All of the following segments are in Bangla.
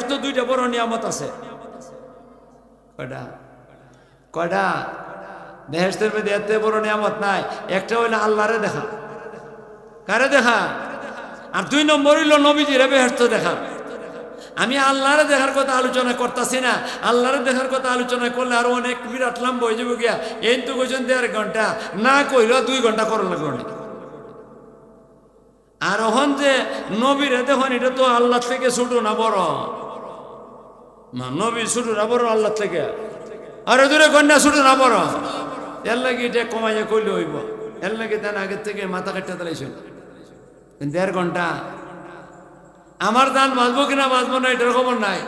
বেহেশত দুইটা বড় নিয়ামত আছে। কয়টা? কয়টা? বেহেশতের মধ্যে এত বড় নিয়ামত নাই। একটা হইলো আল্লাহরে দেখা। কারে দেখা? আর 2 নম্বর হইল নবীজিরে বেহেশত দেখা। আমি আল্লাহরে দেখার কথা আলোচনা করতেছি না। আল্লাহরে দেখার কথা আলোচনা করলে আরো অনেক বিরাট লম্বা হয়ে যাবো গিয়া। এই তো কইছেন 1.5 ঘন্টা, না কইল 2 ঘন্টা করা লাগলো। আর ওখান যে নবীরে দেখুন, এটা তো আল্লাহ থেকে ছোট না বড়? নবী ছোট না বড় আল্লাহ থেকে? আরে দূরে কন্যা ছোট না বড়? এর লাগে এটা কমাইয়া কইলে হইব। এর লাগে তেন আগের থেকে মাথা কাটতে দাঁড়াইছেন 1.5 ঘন্টা। আমার দান বাঁচবো কিনা বাঁচবো না এটার খবর নাই।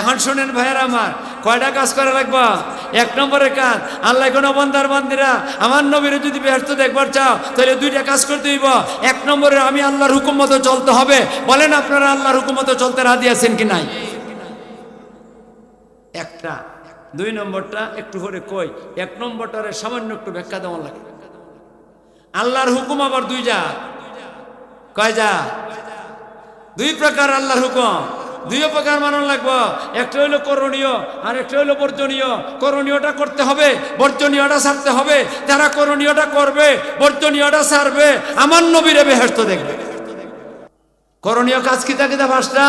এখন শোনেন ভাইয়ের আমার, কয়টা কাজ করা লাগবে? 1 নম্বরের কাজ, আল্লাহ কোন বন্দার বান্দিরা আমার নবীরে যদি বেহেশত দেখবার চাও তাহলে 2টা কাজ করতে হইব। 1 নম্বরে আমি আল্লাহর হুকুম মতো চলতে হবে। বলেন আপনারা আল্লাহর হুকুম মতো চলতে রাজি আছেন কি নাই? একটা। 2 নম্বরটা একটু করে কই। 1 নম্বরটারে সামান্য একটু ব্যাখ্যা দেওয়া লাগে। আল্লাহর হুকুম আবার 2 যা। কয় যা? 2 প্রকার আল্লাহর হুকুম। 2 প্রকার মানন লাগবো। একটা হইলো করণীয় আর একটা হইলো বর্জনীয়। করণীয়টা করতে হবে, বর্জনীয়টা ছাড়তে হবে। যারা করণীয়টা করবে, বর্জনীয়টা ছাড়বে, আমার নবীরে বেহেশত দেখবে। করণীয় কাজ কিতা কিতা? 5টা।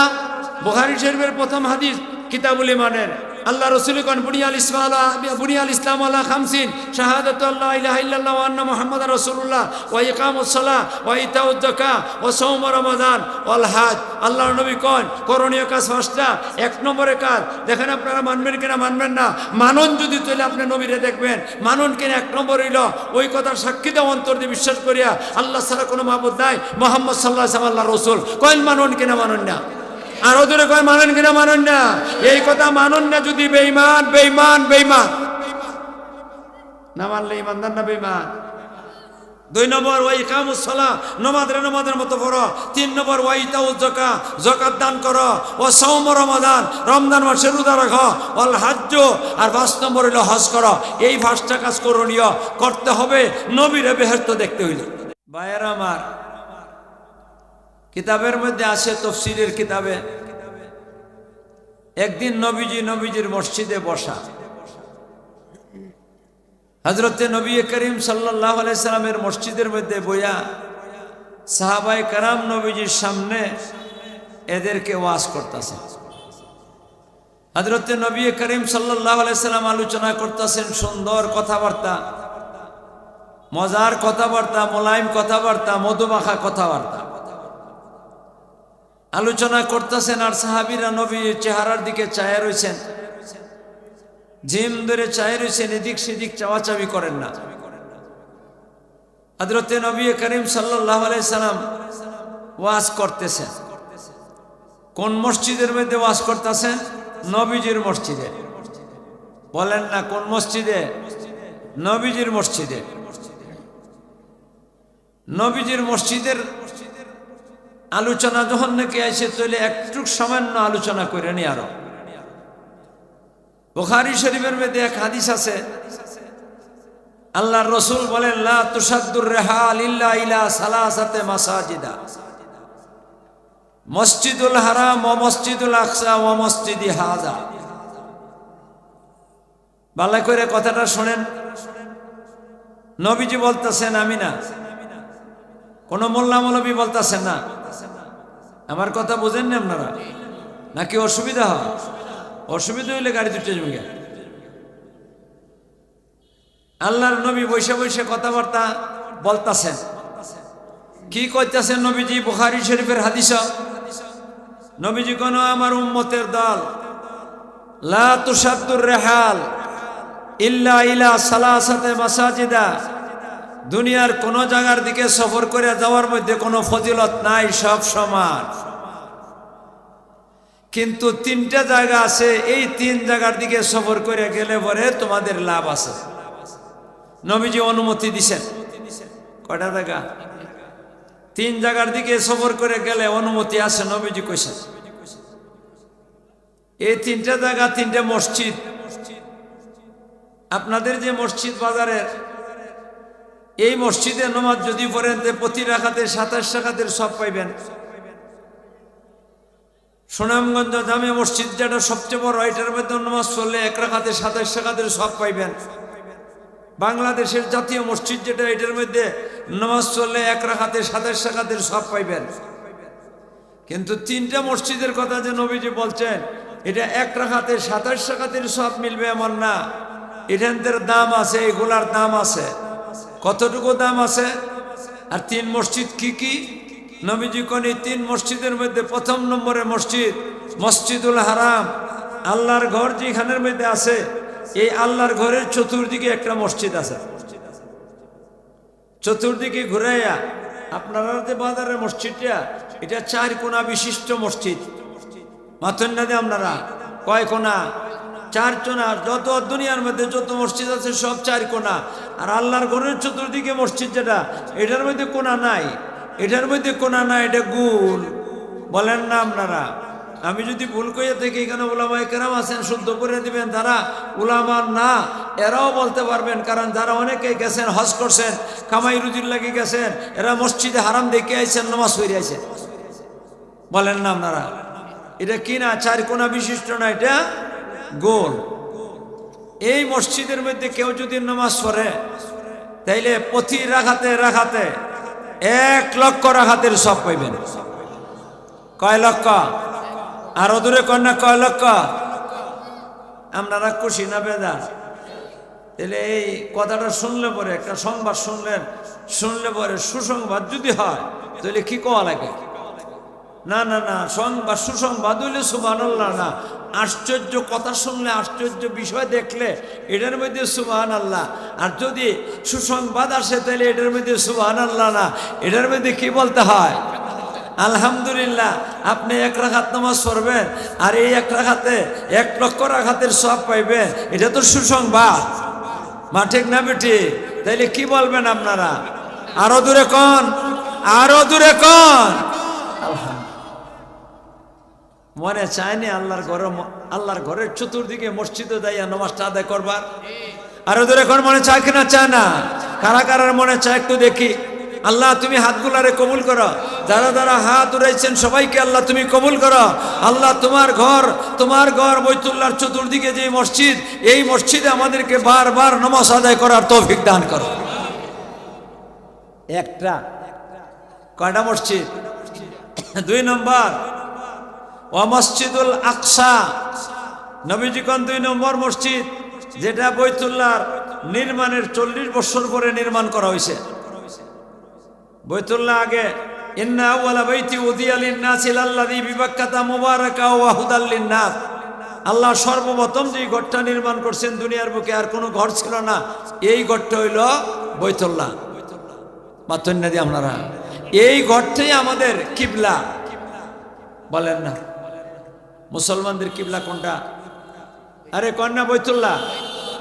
বুখারী শরীফের প্রথম হাদিস কিতাবুল ঈমানের আল্লাহ রাসূল কোন বুনিয়াল ইসলাম আলা 50 শাহাদাতু আল্লা ইলাহা ইল্লাল্লাহ ওয়া আন্না মুহাম্মাদার রাসূলুল্লাহ ওয়া ইকামুস সালাহ ওয়া ইতাউজ যাকাত ওয়া সাওম রমাদান ওয়াল হজ। আল্লাহর নবী কোন করণীয় কাজ 5টা। 1 নম্বরে কাজ দেখেন আপনারা মানবেন কিনা মানবেন না। মানুন যদি তাহলে আপনি নবীরে দেখবেন। মানুন কিনা 1 নম্বর হইল ওই কথার সাক্ষী দাও অন্তর দিয়ে বিশ্বাস করিয়া আল্লাহ ছাড়া কোনো মাবুদ নাই, মুহাম্মদ সাল্লাল্লাহু আলাইহি ওয়াসাল্লাম আল্লাহর রাসূল। কোন মানুন কিনা মানুন না? আর ওদের কয় মানেন কিনা মানুন না? এই কথা মানুন না যদি বেঈমান, বেঈমান, বেঈমান। না মানলে ইমানদার না বেঈমান? 2 নম্বর ওয়া ইকামুস সালাহ, নামাজের মতো পড়ো। 3 নম্বর ওয়া ইতাউজ যাকাত, যাকাত দান করো। ওয়া সাওম রমাদান, রমজান মাসে রোজা রাখো। ওয়াল হজ্জ, আর 5 নম্বর হলো হজ করো। এই 5টা কাজ করণীয় করতে হবে নবীরে বেহেশত দেখতে হইলে। ভাইয়েরা আমার, কিতাবের মধ্যে আছে তাফসীরের কিতাবে, একদিন নবীজির মসজিদে বসা। হযরতে নবী করিম সাল্লাল্লাহু আলাইহি সাল্লামের মসজিদের মধ্যে বইয়া সাহাবায়ে কেরাম নবীজির সামনে এদেরকে ওয়াজ করতেছেন। হযরতে নবী করিম সাল্লাল্লাহু আলাইহি সাল্লাম আলোচনা করতেছেন সুন্দর কথাবার্তা, মজার কথাবার্তা, মোলায়েম কথাবার্তা, মধুমাখা কথাবার্তা আলোচনা করতেছেন। আর সাহাবীরা নবীর চেহারার দিকে চায়ে রয়েছেন, জিম ধরে চায়ে রয়েছেন, এদিক সেদিক চাওয়াচাবি করেন না। হযরতে নবী করিম সাল্লাল্লাহু আলাইহি সাল্লাম ওয়াজ করতেছেন। কোন মসজিদের মধ্যে ওয়াজ করতেছেন? নবীজির মসজিদে। বলেন না কোন মসজিদে? নবীজির মসজিদে। নবীজির মসজিদের আলোচনা যখন নাকি আসে তাহলে একটু সামান্য আলোচনা করে নি। আরো বুখারী শরীফের মধ্যে এক হাদিস আছে, আল্লাহর রাসূল বলেন লা তুসাদ্দুর রিহাল ইল্লা ইলা সালাসাতে মাসাজিদা, মসজিদুল হারাম ওয়া মসজিদুল আকসা ওয়া মসজিদি হাযা। ভালো করে কথাটা শুনেন। নবীজি বলতেছেন, আমি না, কোন মোল্লা মৌলবী বলতেছেন না। আমার কথা বুঝেন না আপনারা নাকি অসুবিধা হয়? অসুবিধা হইলে গাড়ি দুটো যাবে। আল্লাহর নবী বৈশে বৈশে কথাবার্তা বলতেছেন। কি কইতেছেন নবীজি? বুখারী শরীফের হাদিস। নবীজি কোন আমার উম্মতের দল লা তুসাদ্দুর রিহাল ইল্লা ইলা সালাসাতে মাসাজিদা, দুনিয়ার কোন জায়গার দিকে সফর করে যাওয়ার মধ্যে কোনো ফজিলত নাই, সব সমান। কিন্তু 3টা জায়গা আছে, এই 3 জায়গার দিকে সফর করে গেলে পরে তোমাদের লাভ আছে। নবীজি অনুমতি দিছেন। কয়টা জায়গা? 3 জায়গার দিকে সফর করে গেলে অনুমতি আছে, নবীজি কইছেন। এই 3টা জায়গা 3টা মসজিদ। আপনাদের যে মসজিদ বাজারের, এই মসজিদে নামাজ যদি পড়েন প্রতি রাকাতে 27 রাকাতের সব পাইবেন। সুনামগঞ্জ জামে মসজিদ যেটা সবচেয়ে বড়, এটার মধ্যে নামাজ পড়লে 1 রাকাতে 27 রাকাতের সওয়াব পাইবেন। বাংলাদেশের জাতীয় মসজিদ যেটা, এটার মধ্যে নামাজ পড়লে 1 রাকাতে 27 রাকাতের সওয়াব পাইবেন। কিন্তু 3টা মসজিদের কথা যে নবীজি বলছেন, এটা 1 রাকাতে 27 রাকাতের সওয়াব মিলবে এমন না। এটার দাম আছে, এগুলার দাম আছে। কতটুকু দাম আছে? আর 3 মসজিদ কি কি? নবীজি কোন 3 মসজিদের মধ্যে প্রথম নম্বরে মসজিদ মসজিদুল হারাম, আল্লাহর ঘর যেখানের মধ্যে আছে, এই আল্লাহর ঘরের চতুর্দিকে একটা মসজিদ আছে। চতুর্দিকে ঘুরাইয়া আপনারা যে বাজারের মসজিদটা, এটা 4 কোণা বিশিষ্ট মসজিদ। মাথেন না যে আপনারা কয় কোণা? 4 কোণা। যত দুনিয়ার মধ্যে যত মসজিদ আছে সব 4 কোণা। আর আল্লাহর ঘরের চতুর্দিকে মসজিদ যেটা, এটার মধ্যে কোণা নাই, এটার মধ্যে কোণা নাই, এটা গোল। বলেন না আপনারা? আমি যদি ভুল করে থাকি, এখানে উলামায়ে কেরাম আছেন, শুদ্ধ করে দিবেন। যারা উলামা না, এরাও বলতে পারবেন, কারণ যারা অনেকেই গেছেন, হজ করছেন, কামাই রুজির লাগি গেছেন, এরা মসজিদে হারাম দেখে আইছেন, নামাজ পড়ে আইছেন। বলেন না আপনারা? এটা কি না? 4 কোণা বিশিষ্ট না, এটা গোল। এই মসজিদের মধ্যে কেউ যদি নামাজ পড়ে, তাইলে প্রতি রাকাতে 1 লক্ষ রাকাতের সওয়াব পাইবেন। কয় লক্ষ? আরো দূরে কন্যা, কয় লক্ষ? আপনারা খুশি না বেজার? তাহলে এই কথাটা শুনলে পরে, একটা সংবাদ শুনলে পরে, সুসংবাদ যদি হয়, তাহলে কি কোয়া লাগে? না না না, সংবাদ সুসংবাদ হইলে সুবহানাল্লাহ না, আশ্চর্য কথা শুনলে, আশ্চর্য বিষয় দেখলে এটার মধ্যে সুবহানাল্লাহ। আর যদি সুসংবাদ আসে, তাহলে এটার মধ্যে সুবহানাল্লাহ না, এটার মধ্যে কি বলতে হয়? আলহামদুলিল্লাহ। আপনি 1 রাকাত নামাজ পড়বেন, আর এই 1 রাকাতে 1 লক্ষ রাকাতের সওয়াব পাইবেন, এটা তো সুসংবাদ। মা ঠিক না বেটি? তাইলে কি বলবেন আপনারা? আরো দূরে কোন, আরো দূরে কোন। মনে চায়নি আল্লাহর ঘরের চতুর্দিকে মসজিদে যাইয়া নামাজটা আদায় করবার? আরো দূরে কোন মনে চায় কিনা? চায় না? কারা কারার মনে চায় একটু দেখি। আল্লাহ তুমি হাতগুলারে কবুল করো। যারা যারা হাত উড়াইছেন সবাইকে আল্লাহ তুমি কবুল করো। আল্লাহ তোমার ঘর বাইতুল্লাহর চতুর্দিকে যে মসজিদ, এই মসজিদে আমাদেরকে বারবার নামাজ আদায় করার তৌফিক দান করো। একটা কয়টা মসজিদ? 2 নম্বর ও মসজিদুল আকসা। নবীজি কোন 2 নম্বর মসজিদ, যেটা বাইতুল্লাহর নির্মাণের 40 বছর পরে নির্মাণ করা হয়েছে। বাইতুল্লাহ আগে ইন্না আউওয়ালা বাইতি উদিয়া লিন-নাসি লাল্লাযী বিবাক্কাতা মুবারাকা ওয়া হুদাল লিন-নাস। আল্লাহ সর্বপ্রথম যে ঘরটা নির্মাণ করছেন দুনিয়ার বুকে, আর কোনো ঘর ছিল না, এই ঘরটা হইল বাইতুল্লাহ। মাত্র না দি আপনারা, এই ঘরটাই আমাদের কিবলা। বলেন না মুসলমানদের কিবলা কোনটা? আরে কন্যা বাইতুল্লাহ।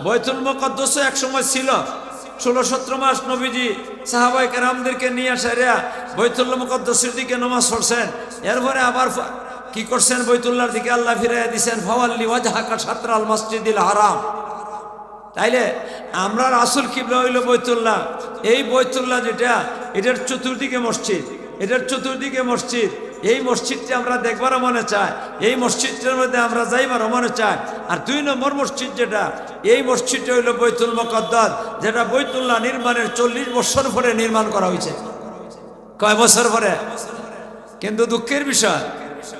বাইতুল মুকাদ্দাস এক সময় ছিল, 16-17 মাস নবীজি সাহাবায়ে কেরামদেরকে নিয়ে আসারিয়া বাইতুল মুকাদ্দাসের দিকে নামাজ পড়ছেন। এরপরে আবার কি করছেন? বাইতুল্লাহর দিকে আল্লাহ ফিরাইয়া দিয়েছেন, ফাওয়াল্লি ওয়াজহাকা শাতরাল মসজিদিল হারাম। তাইলে আমরা আসল কিবলা হইল বাইতুল্লাহ। এই বাইতুল্লাহ যেটা, এটার চতুর্দিকে মসজিদ, এটার চতুর্দিকে মসজিদ। এই মসজিদটা আমরা দেখবারও মনে চায়, এই মসজিদটার মধ্যে আমরা যাইবারও মনে চায়। আর 2 নম্বর মসজিদ যেটা, এই মসজিদটা হইল বাইতুল মুকাদ্দাস, যেটা বাইতুল্লাহ নির্মাণের 40 বছর পরে নির্মাণ করা হয়েছে। কয় বছর পরে? কিন্তু দুঃখের বিষয়,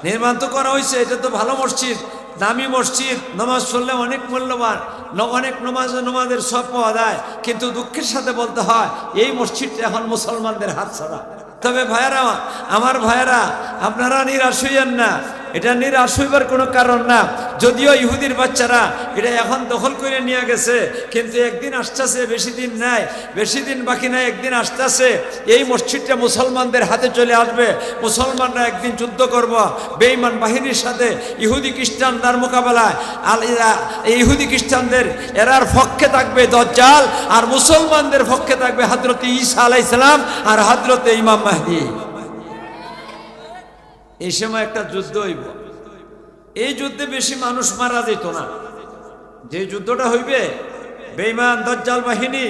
নির্মাণ তো করা হয়েছে, এটা তো ভালো মসজিদ, দামি মসজিদ, নামাজ পড়লে অনেক মূল্যবান, অনেক নামাজের সব পাওয়া যায়। কিন্তু দুঃখের সাথে বলতে হয়, এই মসজিদটা এখন মুসলমানদের হাত ছাড়া। তবে ভাইয়েরা, আমার ভাইয়েরা, আপনারা নিরাশ হইয়েন না, এটা নিরাশ হইবার কোনো কারণ না। যদিও ইহুদির বাচ্চারা এটা এখন দখল করে নিয়ে গেছে, কিন্তু একদিন আসতেছে, বেশি দিন নাই, বেশি দিন বাকি নাই, একদিন আসতেছে এই মসজিদটা মুসলমানদের হাতে চলে আসবে। মুসলমানরা একদিন যুদ্ধ করব বেঈমান বাহিনীর সাথে, ইহুদি খ্রিস্টানদের মোকাবেলায়। ইহুদি খ্রিস্টানদের এরার পক্ষে থাকবে দাজ্জাল, আর মুসলমানদের পক্ষে থাকবে হযরত ঈসা আলাইহিস সালাম আর হযরত ইমাম মাহদী। এই সময় একটা যুদ্ধ হইব। এই যুদ্ধে বেশি মানুষ মারা যেত না। যে যুদ্ধটা হইবে, বেঈমান দাজ্জাল বাহিনী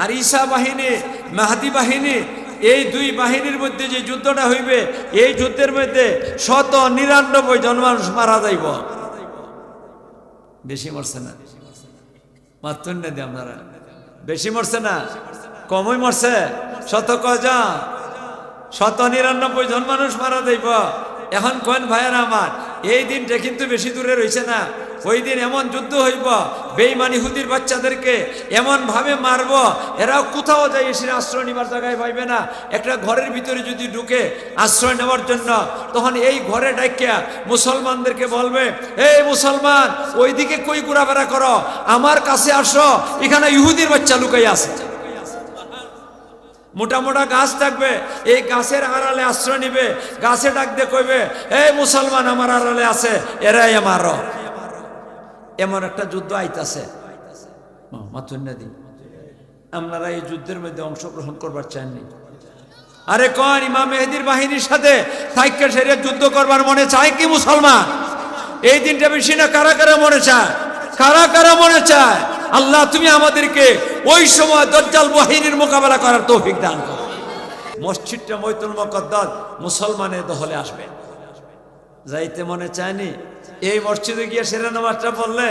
আর ঈসা বাহিনী, মাহদী বাহিনী, এই দুই বাহিনীর মধ্যে যে যুদ্ধটা হইবে, এই যুদ্ধের মধ্যে 199 জন মানুষ মারা যাইব। বেশি মরছে না? মাত্র না দিয়ে আপনারা বেশি মরছে না, কমই মরছে? 199 জন মানুষ মারা যাইব। এখন কোন ভাইয়েরা আমার, এই দিনটা কিন্তু বেশি দূরে রয়েছে না। ওই দিন এমন যুদ্ধ হইব, বেঈমান ইহুদির বাচ্চাদেরকে এমন ভাবে মারব, এরাও কোথাও যাই এসে আশ্রয় নেবার জায়গায় পাইবে না। একটা ঘরের ভিতরে যদি ঢুকে আশ্রয় নেওয়ার জন্য, তখন এই ঘরে ডাকিয়া মুসলমানদেরকে বলবে, এই মুসলমান ওইদিকে কই ঘোরাফেরা করো, আমার কাছে আসো, এখানে ইহুদির বাচ্চা লুকাই আছে। মোটা মোটা গাছ থাকবে, এই গাছের আড়ালে আশ্রয় নিবে, গাছে ডাক দিয়ে কইবে, এই মুসলমান আমার আড়ালে আছে, এরাই আমারও। এমন একটা যুদ্ধ আইতাছে। আপনারা এই যুদ্ধের মধ্যে অংশগ্রহণ করবার চাননি? আরে কোন ইমাম মেহেদীর বাহিনীর সাথে থাইক্কা সেরে যুদ্ধ করবার মনে চায় কি মুসলমান? এই দিনটা বেশি না কারা কারা মনে চায়? কারা কারা মনে চায়? আল্লাহ তুমি আমাদেরকে ওই সময় দাজ্জাল বাহিনীর মোকাবেলা করার তৌফিক দান করো। মসজিদটা বাইতুল মুকাদ্দাস মুসলমানের দখলে আসবে, যাইতে মনে চায়নি? এই মসজিদে গিয়ে সেরা নামাজটা পড়লে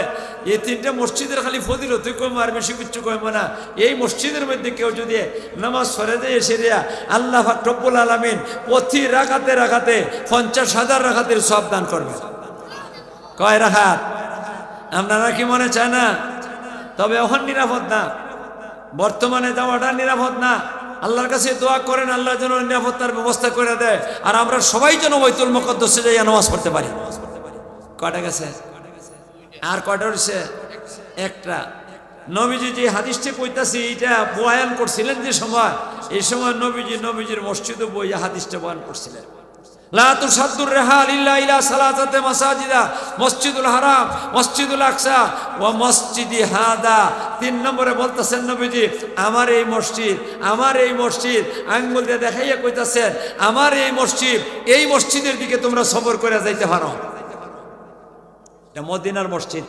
এই তিনটা মসজিদের খালি ফজিলত কইম, আর বেশি কিছু কইব না। এই মসজিদের মধ্যে কেউ যদি নামাজ পড়ে দেয় সেরিয়া, আল্লাহ পাক রব্বুল আলামিন প্রতি রাকাতে রাকাতে 50,000 রাকাতের সওয়াব দান করবে। কয় রাকাত? আপনারা কি মনে চায় না? তবে এখন নিরাপদ না, বর্তমানে যাওয়াটা নিরাপদ না। আল্লাহর কাছে দোয়া করেন আল্লাহ যেন নিরাপত্তার ব্যবস্থা করে দেয়, আর আমরা সবাই যেন বাইতুল মুকাদ্দাসে যাইয়া নামাজ পড়তে পারি। কয়টা গেছে? আর কয়টা রয়েছে? একটা। নবীজি যে হাদিসটি কইতাছি, এটা বয়ান করছিলেন যে সময়, এই সময় নবীজির মসজিদে বইয়া হাদিসটা বয়ান করছিলেন। লা তুসাদ্দুর রিহাল ইল্লা ইলা সালাসাতি মাসাজিদা, মসজিদুল হারাম, মসজিদুল আকসা ওয়া মসজিদি হাদা। 3 নম্বরে বলতেছেন নবীজি, আমার এই মসজিদ, আমার এই মসজিদ, আঙ্গুল দিয়ে দেখাইয়া কইতাছেন, আমার এই মসজিদ, এই মসজিদের দিকে তোমরা সফর করে যাইতে পারো। এটা মদিনার মসজিদ,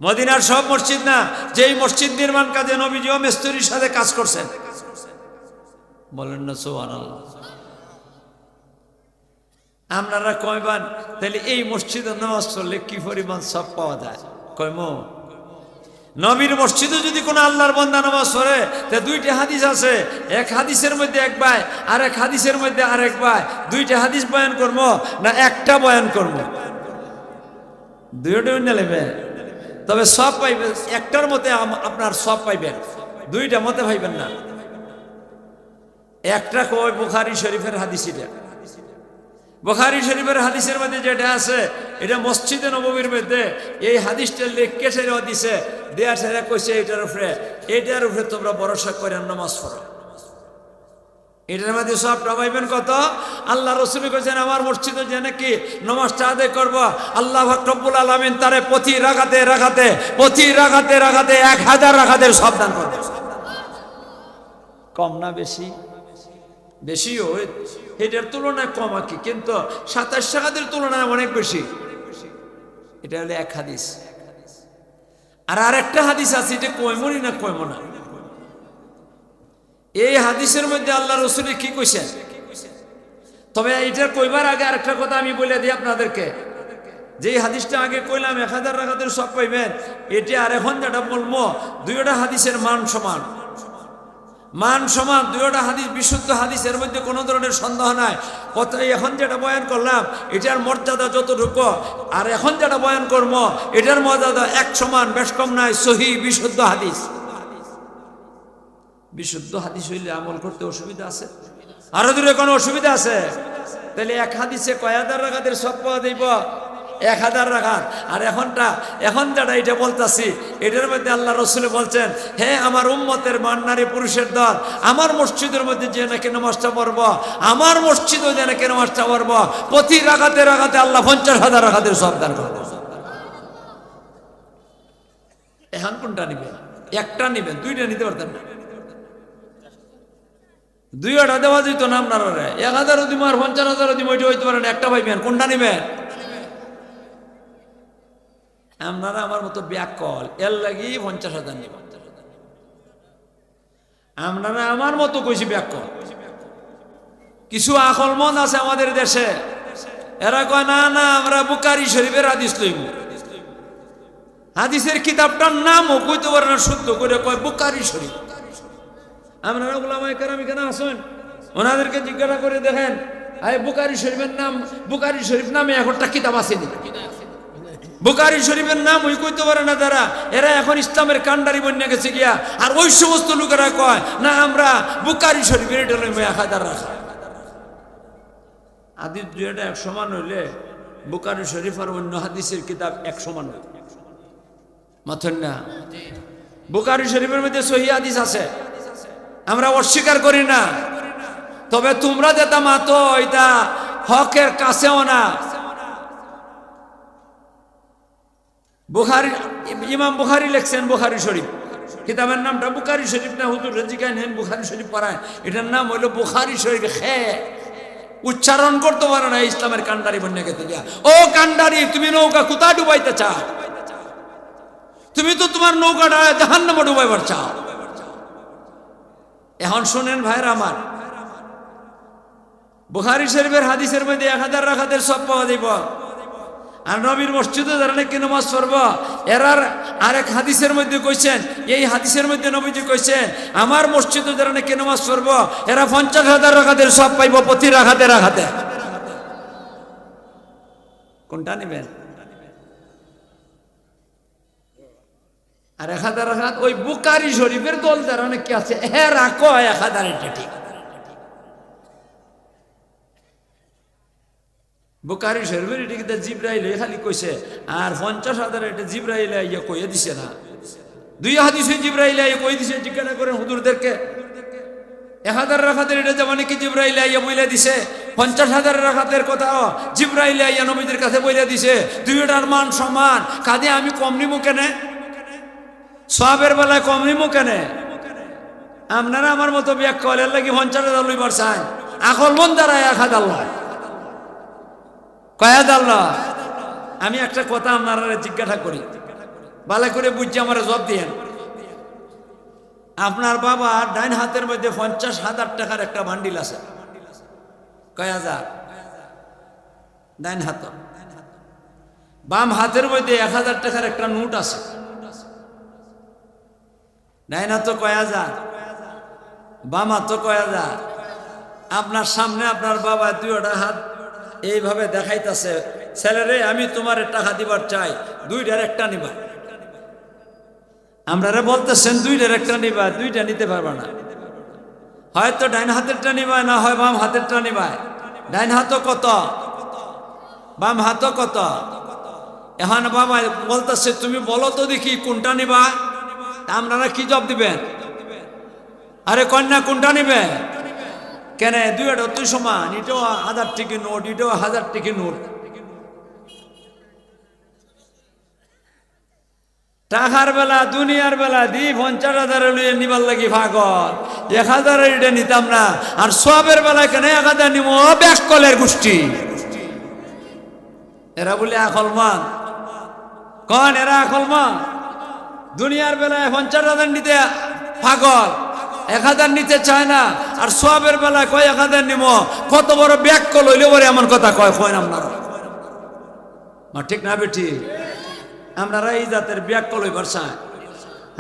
মদিনার সব মসজিদ না। যেই মসজিদ নির্মাণ কাজে নবীজি ও মিস্ত্রির সাথে কাজ করছেন। বলেন না সুবহানাল্লাহ। আপনারা কয়বান তাহলে এই মসজিদে নামাজ পড়লে কি পরিমাণ সব পাওয়া যায়? কয়ম নবীর মসজিদে যদি কোনো আল্লাহর বান্দা নামাজ পড়ে, তা 2টা হাদিস আছে। এক হাদিসের মধ্যে এক ভাই, আর এক হাদিসের মধ্যে আরেক ভাই। 2টা হাদিস বয়ান করবো না একটা বয়ান করবো? 2টা নেবে, তবে সব পাইবেন। একটার মতে আপনার সব পাইবেন, 2টা মতে পাইবেন না। একটা কয় বুখারী শরীফের হাদিস। এটা বুখারী শরীফের হাদিসের মধ্যে যেটা আছে, এটা মসজিদে নববীর মধ্যে এই হাদিসটা লিখে সেরা দিছে, দেয়া সেরা কইছে এটার উপরে তোমরা ভরসা করে নামাজ পড়ো। এটার মধ্যে সবটা পাইবেন কত? আল্লাহ রাসূল কইছেন, আমার মসজিদে যে নাকি নামাজটা আদায় করব, আল্লাহ পাক রব্বুল আলামিন তারে প্রতি রাকাতে 1000 রাকাতের সওয়াব দান করবে। কম না বেশি? বেশিও, এটার তুলনায় কম আর কি, কিন্তু 27 রাকাতের তুলনায় অনেক বেশি। এটা হলো এক হাদিস। আর আরেকটা হাদিস আছে, এটা কয়মনি না কয়ম না। এই হাদিসের মধ্যে আল্লাহ রাসূল কি কইছেন? তবে এটার কইবার আগে আরেকটা কথা আমি বলে দিই আপনাদেরকে, যে হাদিসটা আগে কইলাম 1000 রাকাতের সওয়াব পাইবেন, এটা আর এখন যেটা বলবো, 2টা হাদিসের মান সমান। 2টা হাদিস বিশুদ্ধ হাদিস, এর মধ্যে কোনো ধরনের সন্দেহ নাই। কত এখন যেটা বয়ান করলাম এটার মর্যাদা যতটুকু, আর এখন যেটা বয়ান করবো এটার মর্যাদা এক সমান, বেশ কম নাই। সহিহ বিশুদ্ধ হাদিস। বিশুদ্ধ হাদিস হইলে আমল করতে অসুবিধা আছে? আরো দূরে কোনো অসুবিধা আছে? তাহলে এক হাদিসে কয় হাজার রাকাতের সওয়াব পাওয়া যাইব? 1000 রাকাত। আর এখন যেটা এটা বলতাছি, এটার মধ্যে আল্লাহ রাসূল বলছেন, হে আমার উম্মতের মান্নারে পুরুষের দল, আমার মসজিদের মধ্যে যে নাকি নামাজটা পড়ব, আমার মসজিদে যে নাকি নামাজটা পড়ব, প্রতি রাকাতে আল্লাহ 50,000 রাকাতের সওয়াব দান করবে। এখন কোনটা নিবেন? একটা নিবেন, 2টা নিতে পারতেন না। 2টা দেওয়া যেত না আপনারা। 1000 দিব আর 50,000 দিব, ওইটা হইতে পারেন। একটা পাইবেন, কোনটা নিবেন? আপনারা আমার মতো ব্যাকল, এর লাগি 50,000 নিবেন। আমরা না আমার মতো কইছি ব্যাখ্যা। কিছু আকলমন আছে আমাদের দেশে, এরা কয় না না আমরা বুখারী শরীফের হাদিস লইব। হাদিসের কিতাবটার নামও কইতে পারে না শুদ্ধ করে, কয় বুখারী শরীফ। আপনারা উলামায়ে কেরাম এখানে আসেন, ওনাদেরকে জিজ্ঞাসা করে দেখেন বুখারী শরীফের নাম, বুখারী শরীফ নামে একটা কিতাব আছে নি? বুখারী শরীফের নাম ওই কইতে পারে না যারা, এরা এখন ইসলামের কান্ডারি বন্যা গেছে গিয়া। আর ওই সমস্ত লোকেরা কয় না আমরা বুখারী শরীফের এটা লইব 1000 রাখা। হাদিস দুইটা এক সমান হইলে বুখারী শরীফ আর অন্য হাদিসের কিতাব এক সমান হইল মাথেন না? বুখারী শরীফের মধ্যে সহিহ হাদিস আছে, আমরা অস্বীকার করি না। তবে তোমরা যেটা মাতো এটা হকের কাছেও না। বুখারী, ইমাম বুখারী লিখছেন বুখারী শরীফ, কিতাবের নামটা বুখারী শরীফ না। হুজুর রেজিকায় নেন বুখারী শরীফ পড়ায়, এটার নাম হইল বুখারী শরীফ। উচ্চারণ করতে পারে না ইসলামের কান্ডারি বন্যা গেতে গিয়া। ও কান্ডারি, তুমি নৌকা কোথায় ডুবাইতে চাও? তুমি তো তোমার নৌকাটা জাহান্নামে ডুবাইবার চাও। এখন শুনেন ভাইরা আমার, বুখারী শরীফের হাদিসের মধ্যে 1000 রাকাতের সব পাওয়া যাইব। আর নবীর মসজিদে যারা নাকি নামাজ পড়ব, এরার আরেক হাদিসের মধ্যে কইছেন, এই হাদিসের মধ্যে নবীজি কইছেন আমার মসজিদে যারা নাকি নামাজ পড়ব এরা 50,000 রাকাতের সব পাইব প্রতি রাকাতে রাকাতে। কোনটা নেবেন? আর 1000 রাকাত ওই বুখারী শরীফের দল যারা নাকি আছে এরা কয় 1000 এটা ঠিক। বুখারী শরীফের এটা কিন্তু জিবরাইল খালি কইছে, আর 50,000 এটা জিবরাইল ইয়া কইয়া দিছে না। দুই হাদিসে জিবরাইল ইয়া কই দিছে, জিজ্ঞাসা করেন হুজুরদেরকে। 1000 রাকাতের এটা যেমন কি জিবরাইল ইয়া বইলা দিছে, 50,000 রাকাতের কথাও জিবরাইল ইয়া নবীদের কাছে বইলা দিছে। দুইটার মান সমান, কাজে আমি কম নিমু কেন? সওয়াবের বেলায় কম নিমু কেন? আপনারা আমার মতো ব্যাখ্যা করার লাগি 50,000 লইবার চান, আকল মন দ্বারা 1000 লয়। কয়াদাল না। আমি একটা কথা আপনারা জিজ্ঞাসা করি, ভালো করে বুঝছি আমার জবাব দিয়েন। আপনার বাবা ডাইন হাতের মধ্যে 50,000 টাকার একটা বান্ডিল আছে, কয় হাজার? ডাইন হাত। বাম হাতের মধ্যে 1000 টাকার একটা নোট আছে, ডাইন হাত কয় হাজার, বাম হাত কয় হাজার। আপনার সামনে আপনার বাবা দুইটা হাত এইভাবে দেখাইতেছে, ছেলেরে আমি তোমার টাকা দিবার চাই, দুইটার একটা নিবা। আমরা বলতেছেন দুইটার একটা নিবা, দুইটা নিতে পারবা না। হয়তো ডাইন হাতেরটা নিবা, না হয় বাম হাতেরটা নিবা। ডাইন হাত কত, বাম হাত কত? এখন বাবা বলতেছে তুমি বলো তো দেখি কোনটা নিবা। আপনারা কি জবাব দিবেন? আরে কন্যা কোনটা নিবে? কেন দুইটা তুই সমান, এটাও 1000 টাকা নোট, এটাও 1000 টাকা নোট। টাকার বেলা দুনিয়ার বেলা দি 50,000 লইয়ে নিবার লাগি পাগল, 1000 এটা নিতাম না। আর সবের বেলায় কেন 1000 নিব? ব্যাককলের গোষ্ঠী এরা বলে আকলমান। কন এরা আকলমান? দুনিয়ার বেলায় 50,000 নিতে পাগল, 1000 নিতে চায় না। আর সবের বেলায় কয় 1000 নিব। কত বড় ব্যাককল হইলে বলে এমন কথা কয় আপনারা? ঠিক না বেটি? আপনারা এই জাতের ব্যাককল হইবার চায়।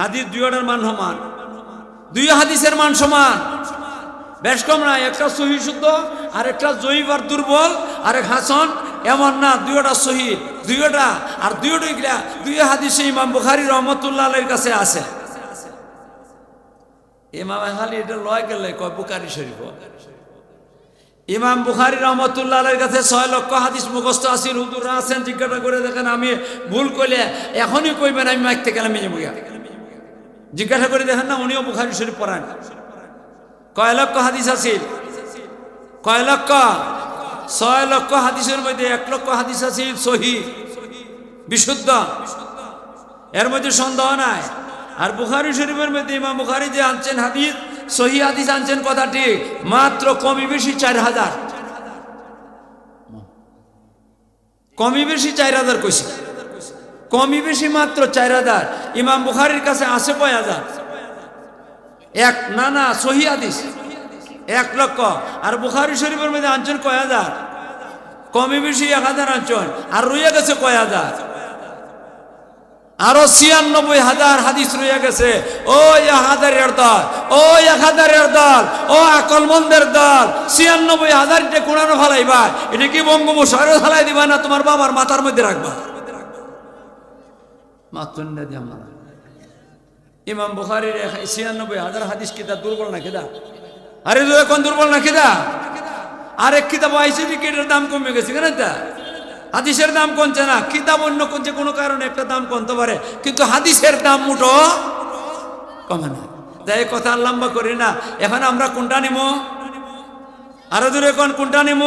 হাদিস দুইটার মান সমান, দুই হাদিসের মান সমান, বেশ কম না। একটা সহিহ শুদ্ধ, আর একটা জয়ীফ আর দুর্বল, আর এক হাসান। এমন না দুইটা সহিহ, দুইটা আর দুইটাই গিলা দুই হাদিসে ইমাম বুখারী রহমাতুল্লাহ আলাইহির কাছে আছে। ইমাম খালি এটা লয় গেলে কয় বুখারী শরীফ। ইমাম বুখারী রহমাতুল্লাহ আলাইহির কাছে 6 লক্ষ হাদিস মুখস্থ আছে। হুজুররা আছেন, জিজ্ঞাসা করে দেখেন। আমি ভুল কইলে এখনই কইবেন, আমি মাইক থেকে গেলাম জিজ্ঞাসা করে দেখেন না, উনিও বুখারী শরীফ পড়ান। কয় লক্ষ হাদিস আছে? কয় লক্ষ? 6 লক্ষ হাদিসের মধ্যে 1 লক্ষ হাদিস আছে সহিহ বিশুদ্ধ, এর মধ্যে সন্দেহ নাই। আর বুখারী শরীফের মধ্যে ইমাম বুখারী যে আনছেন হাদিস, সহিহ হাদিস আনছেন, কথা ঠিক, মাত্র কমই বেশি 4000, কমই বেশি 4000 কইছে, কমই বেশি মাত্র 4000। ইমাম বুখারীর কাছে আছে কয় হাজার? এক না সহি হাদিস 1 লক্ষ। আর বুখারী শরীফের মধ্যে আনছেন কয় হাজার, কমই বেশি 1000 আনছেন, আর রয়ে গেছে কয় হাজার, আরো 96,000 হাদিস রয়ে গেছে। ও 1000-এর দল, ও 1000-এর দল, ও আকলমন্দের দল, 96,000 যে কোরআন ফালাইবা, এটা কি বঙ্গোপসাগরে ফালাই দিবা না তোমার বাবার মাথার মধ্যে রাখবা? মাতুন্না দিয়া মারা। ইমাম বুখারীর 96,000 হাদিস কিতাব দুর্বল না কিদা? আরে কোন দুর্বল না কিদা? আরেক কিতাব আইসি এর দাম কমে গেছে কেন? তা হাদিসের দাম কমছে না, কিতাব অন্য যে কোনো কারণে একটা দাম কমতে পারে, কিন্তু হাদিসের দাম মুঠো কমে না। তাই কথা লম্বা করি না। এখন আমরা কোনটা নিব? আরো দূরে কোনটা নিব?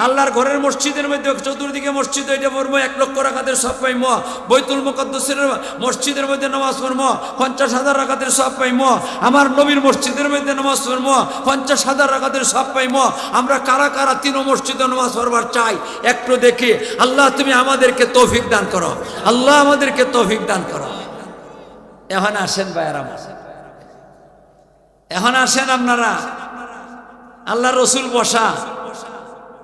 আল্লাহর ঘরের মসজিদের মধ্যে চতুর্দিকে মসজিদ, এটা পড়বো 1 লক্ষ রাকাতের সব পাইমো। বাইতুল মুকাদ্দাসের মসজিদের মধ্যে নামাজ পড়বো 50,000 রাকাতের সব পাইমো। আমার নবীর মসজিদের মধ্যে নামাজ পড়বো 50,000 রাকাতের সব পাইমো। আমরা কারা কারা 3 মসজিদে নামাজ পড়বার চাই একটু দেখি। আল্লাহ তুমি আমাদেরকে তৌফিক দান করো, আল্লাহ আমাদেরকে তৌফিক দান করো। এখন আসেন ভাইয়ারা, এখন আসেন আপনারা। আল্লাহ রসুল বসা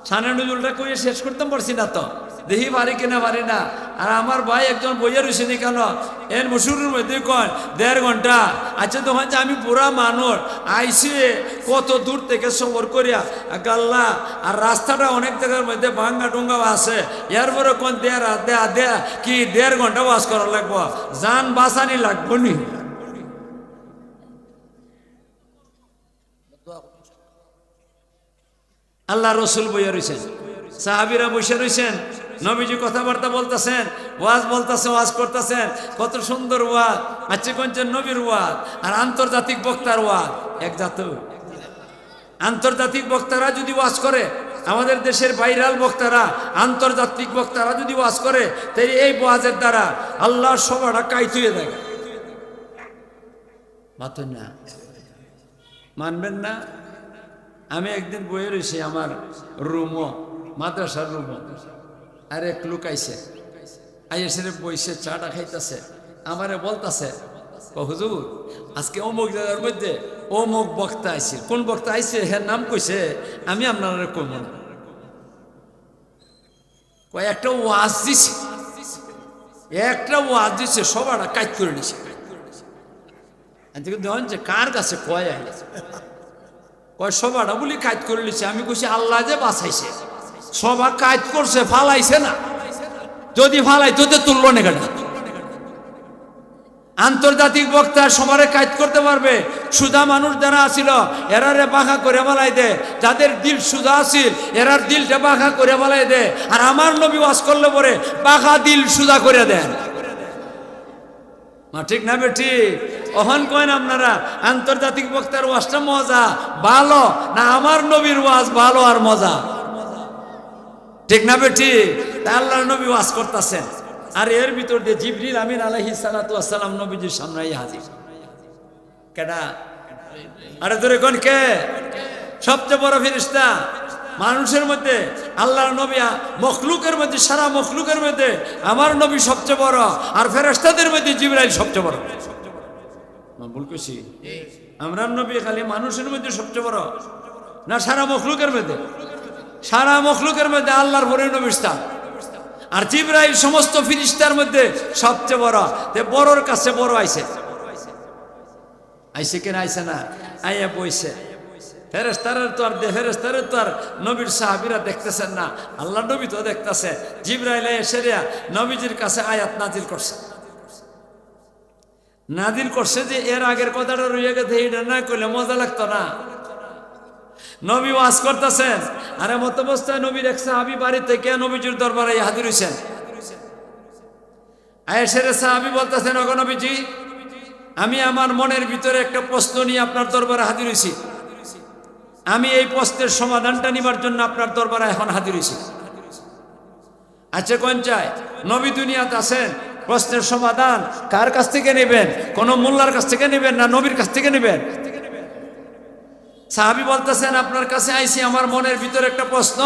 সানে নজরুলটা কইয়ে শেষ করতে পারছি না, তো দেখি পারি কিনা পারি না। আর আমার ভাই একজন বইয়া রয়েছে নি কেন এর মসুরের মধ্যে কন 1.5 ঘন্টা। আচ্ছা তখন যে আমি পুরা মানুষ আইসি কত দূর থেকে সফর করিয়া গাল্লা, আর রাস্তাটা অনেক জায়গার মধ্যে ভাঙ্গা টুঙ্গাও আছে, এরপরে কোন দেয়া কি 1.5 ঘন্টা ওয়াজ করা লাগবো, জান বাঁচানি লাগবো নি। আল্লাহ রসুল বইয়া রয়েছেন, সাহাবিরা বসে রয়েছেন, নবীজি কথাবার্তা বলতেছেন, ওয়াজ বলতেছেন, ওয়াজ করতেছেন, কত সুন্দর ওয়াজ। আচ্ছা কোনছেন নবীর ওয়াজ আর আন্তর্জাতিক বক্তার ওয়াজ এক জাত। আন্তর্জাতিক বক্তারা যদি ওয়াজ করে, আমাদের দেশের ভাইরাল বক্তারা, আন্তর্জাতিক বক্তারা যদি ওয়াজ করে, তাই এই ওয়াজের দ্বারা আল্লাহর সভাটা কাইত হয়ে যায়। মাতুন না, মানবেন না? আমি একদিন বয়ে রয়েছি আমার রুমও, মাদ্রাসার রুমও, আর এক লোক আইসে বইসে চাটা খাইতেছে, আমারে বলতেছে হুজুর আজকে অমুক জায়গার মধ্যে অমুক বক্তা আইছে। কোন বক্তা আইছে হ্যাঁ নাম কইছে, আমি আপনারা কইব না। একটা ওয়াজ দিছে, একটা ওয়াজ দিছে, সবাটা কাজ করে নিছে। দেখুন যে কার কাছে কয় আইছে, কয় সবাটা বলি কাজ করে নিছে। আমি কইছি আল্লাহ যে বাঁচাইছে, সবা কাজ করছে, ফালাইছে না। যদি ফালাইতো তো তুললো না কেন? আন্তর্জাতিক বক্তা সবারে কাজ করতে পারবে। সুদা মানুষ যারা আসিল এরারে বাঁকা করে বলাই দে, যাদের দিল সুদা আসিল এরার দিলটা বাঁকা করে বলাই দে। আর আমার নবী ওয়াজ করলে পরে বাঁকা দিল সুদা করে দেন। ঠিক না বেটি? অহন কয়েন আপনারা আন্তর্জাতিক বক্তার ওয়াজটা মজা ভালো না আমার নবীর ওয়াজ ভালো আর মজা? ঠিক না বেটি? তা আল্লাহর নবী ওয়াজ করতেছেন, আর এর ভিতর দিয়ে জিবরিল আমিন আলাইহিস সালাতু ওয়াস সালাম নবীজির সামনে হাজির। কেডা? আরে ধরে কোন কে? সবচেয়ে বড় ফেরেশতা মানুষের মধ্যে, আল্লাহর নবী মখলুকের মধ্যে, সারা মখলুকের মধ্যে আমার নবী সবচেয়ে বড়, আর ফেরেশতাদের মধ্যে জিবরাইল সবচেয়ে বড়। ভুল কইছি? আমরা নবী খালি মানুষের মধ্যে সবচেয়ে বড় না সারা মখলুকের মধ্যে? সারা মখলুকের মধ্যে আল্লাহর পরে নবীর স্থান, আর জিবরাইল সমস্ত ফেরেশতার মধ্যে সবচেয়ে বড়। তে বড়র কাছে বড় আইছে, আইছে কেন? আইছে না, আইয়া বইছে। ফেরেশতারে তো আর নবীর সাহাবীরা দেখতেছেন না, আল্লাহ নবী তো দেখতেছে। জিবরাইল এসে নবীজির কাছে আয়াত নাজিল করছে যে এর আগের কথাটা রয়ে গেছে, এটা না করলে মজা লাগতো না। নবী ওয়াজ করতেছেন, আর এমত অবস্থায় নবীর এক সাহাবী বাড়ি থেকে নবীজির দরবারে হাজির হইছেন। আয়েশের সাহাবী বলতেছেন, ওগো নবীজি, আমি আমার মনের ভিতরে একটা প্রশ্ন নিয়ে আপনার দরবারে হাজির হইছি। আমি এই প্রশ্নের সমাধানটা নিবার জন্য আপনার দরবারে এখন হাজির হইছি। আচ্ছা কোন চাই? নবী দুনিয়াতে আছেন, প্রশ্নের সমাধান কার কাছ থেকে নেবেন? কোন মোল্লার কাছ থেকে নেবেন না নবীর কাছ থেকে নেবেন? সাহাবী বলতেছেন আপনার কাছে আইছি, আমার মনের ভিতরে একটা প্রশ্ন,